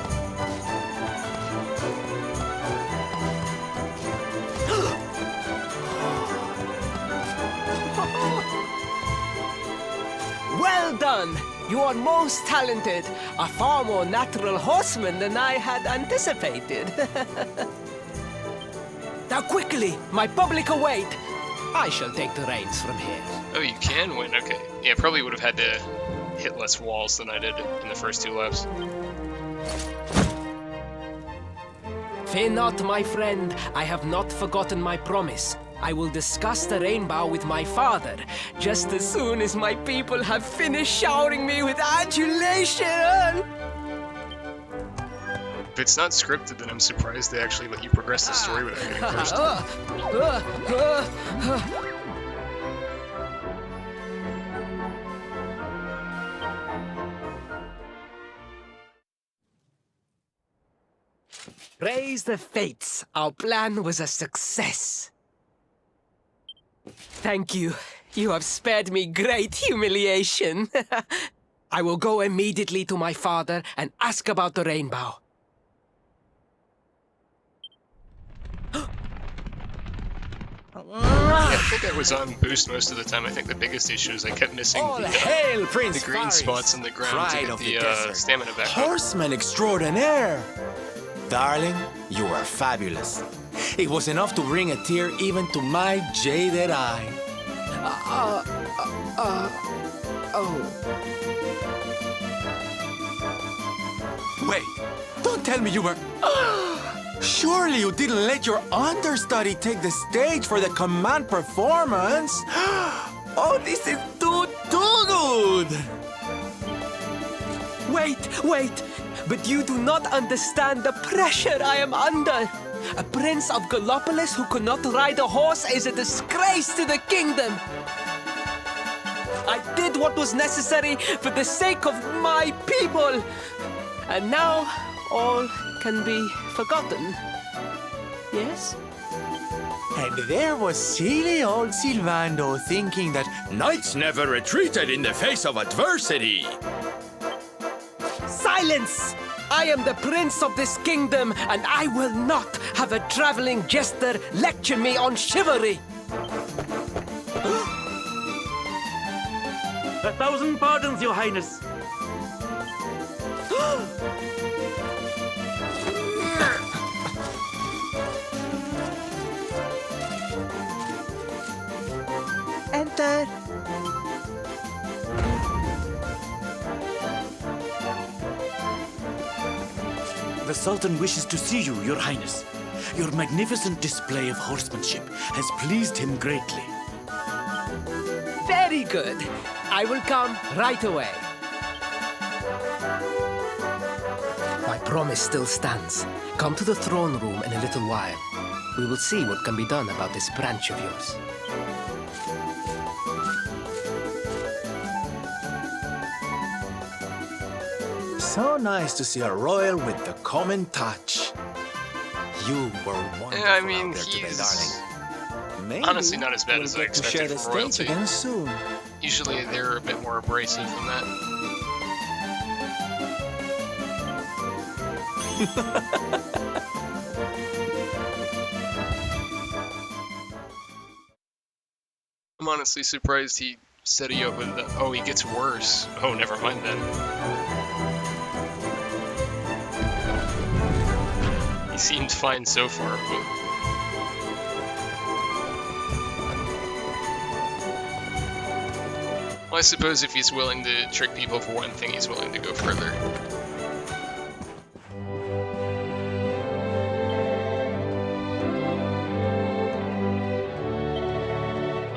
Well done! You are most talented. A far more natural horseman than I had anticipated. Now quickly, my public await. I shall take the reins from here. Oh, you can win? Okay. Yeah, probably would have had to hit less walls than I did in the first 2 laps. Fear not, my friend. I have not forgotten my promise. I will discuss the rainbow with my father, just as soon as my people have finished showering me with adulation. If it's not scripted, then I'm surprised they actually let you progress the story without getting first. Praise the fates. Our plan was a success. Thank you. You have spared me great humiliation. I will go immediately to my father and ask about the rainbow. Yeah, I think I was on boost most of the time. I think the biggest issue is I kept missing All the hail, Prince green Faris, spots in the ground pride to of get the the desert. stamina back up. Horseman extraordinaire! Darling, you are fabulous. It was enough to bring a tear even to my jaded eye. Wait, don't tell me you were... Surely you didn't let your understudy take the stage for the command performance? Oh, this is too good! Wait! But you do not understand the pressure I am under. A prince of Gallopolis who could not ride a horse is a disgrace to the kingdom. I did what was necessary for the sake of my people. And now all can be forgotten. Yes? And there was silly old Silvando thinking that knights never retreated in the face of adversity. Silence! I am the prince of this kingdom, and I will not have a traveling jester lecture me on chivalry. 1,000 pardons, Your Highness. Enter. The Sultan wishes to see you, Your Highness. Your magnificent display of horsemanship has pleased him greatly. Very good. I will come right away. My promise still stands. Come to the throne room in a little while. We will see what can be done about this branch of yours. So nice to see a royal with the common touch. You were wonderful I mean, out there today, he's darling. Maybe honestly not as bad we'll as I get to share expected the from stage royalty. again soon. Usually they're a bit more abrasive than that. I'm honestly surprised he set you up with the, oh, he gets worse. Oh, never mind then. He seemed fine so far, but... Well, I suppose if he's willing to trick people for one thing, he's willing to go further.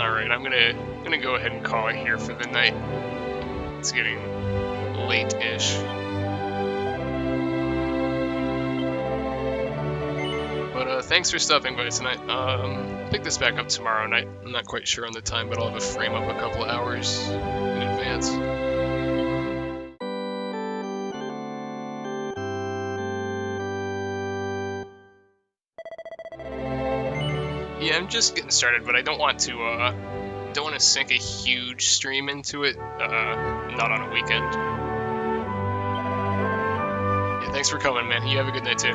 Alright, I'm gonna go ahead and call it here for the night. It's getting late-ish. But thanks for stopping by tonight. Pick this back up tomorrow night. I'm not quite sure on the time, but I'll have a frame up a couple hours in advance. Yeah, I'm just getting started, but I don't want to sink a huge stream into it. Not on a weekend. Yeah, thanks for coming, man. You have a good night too.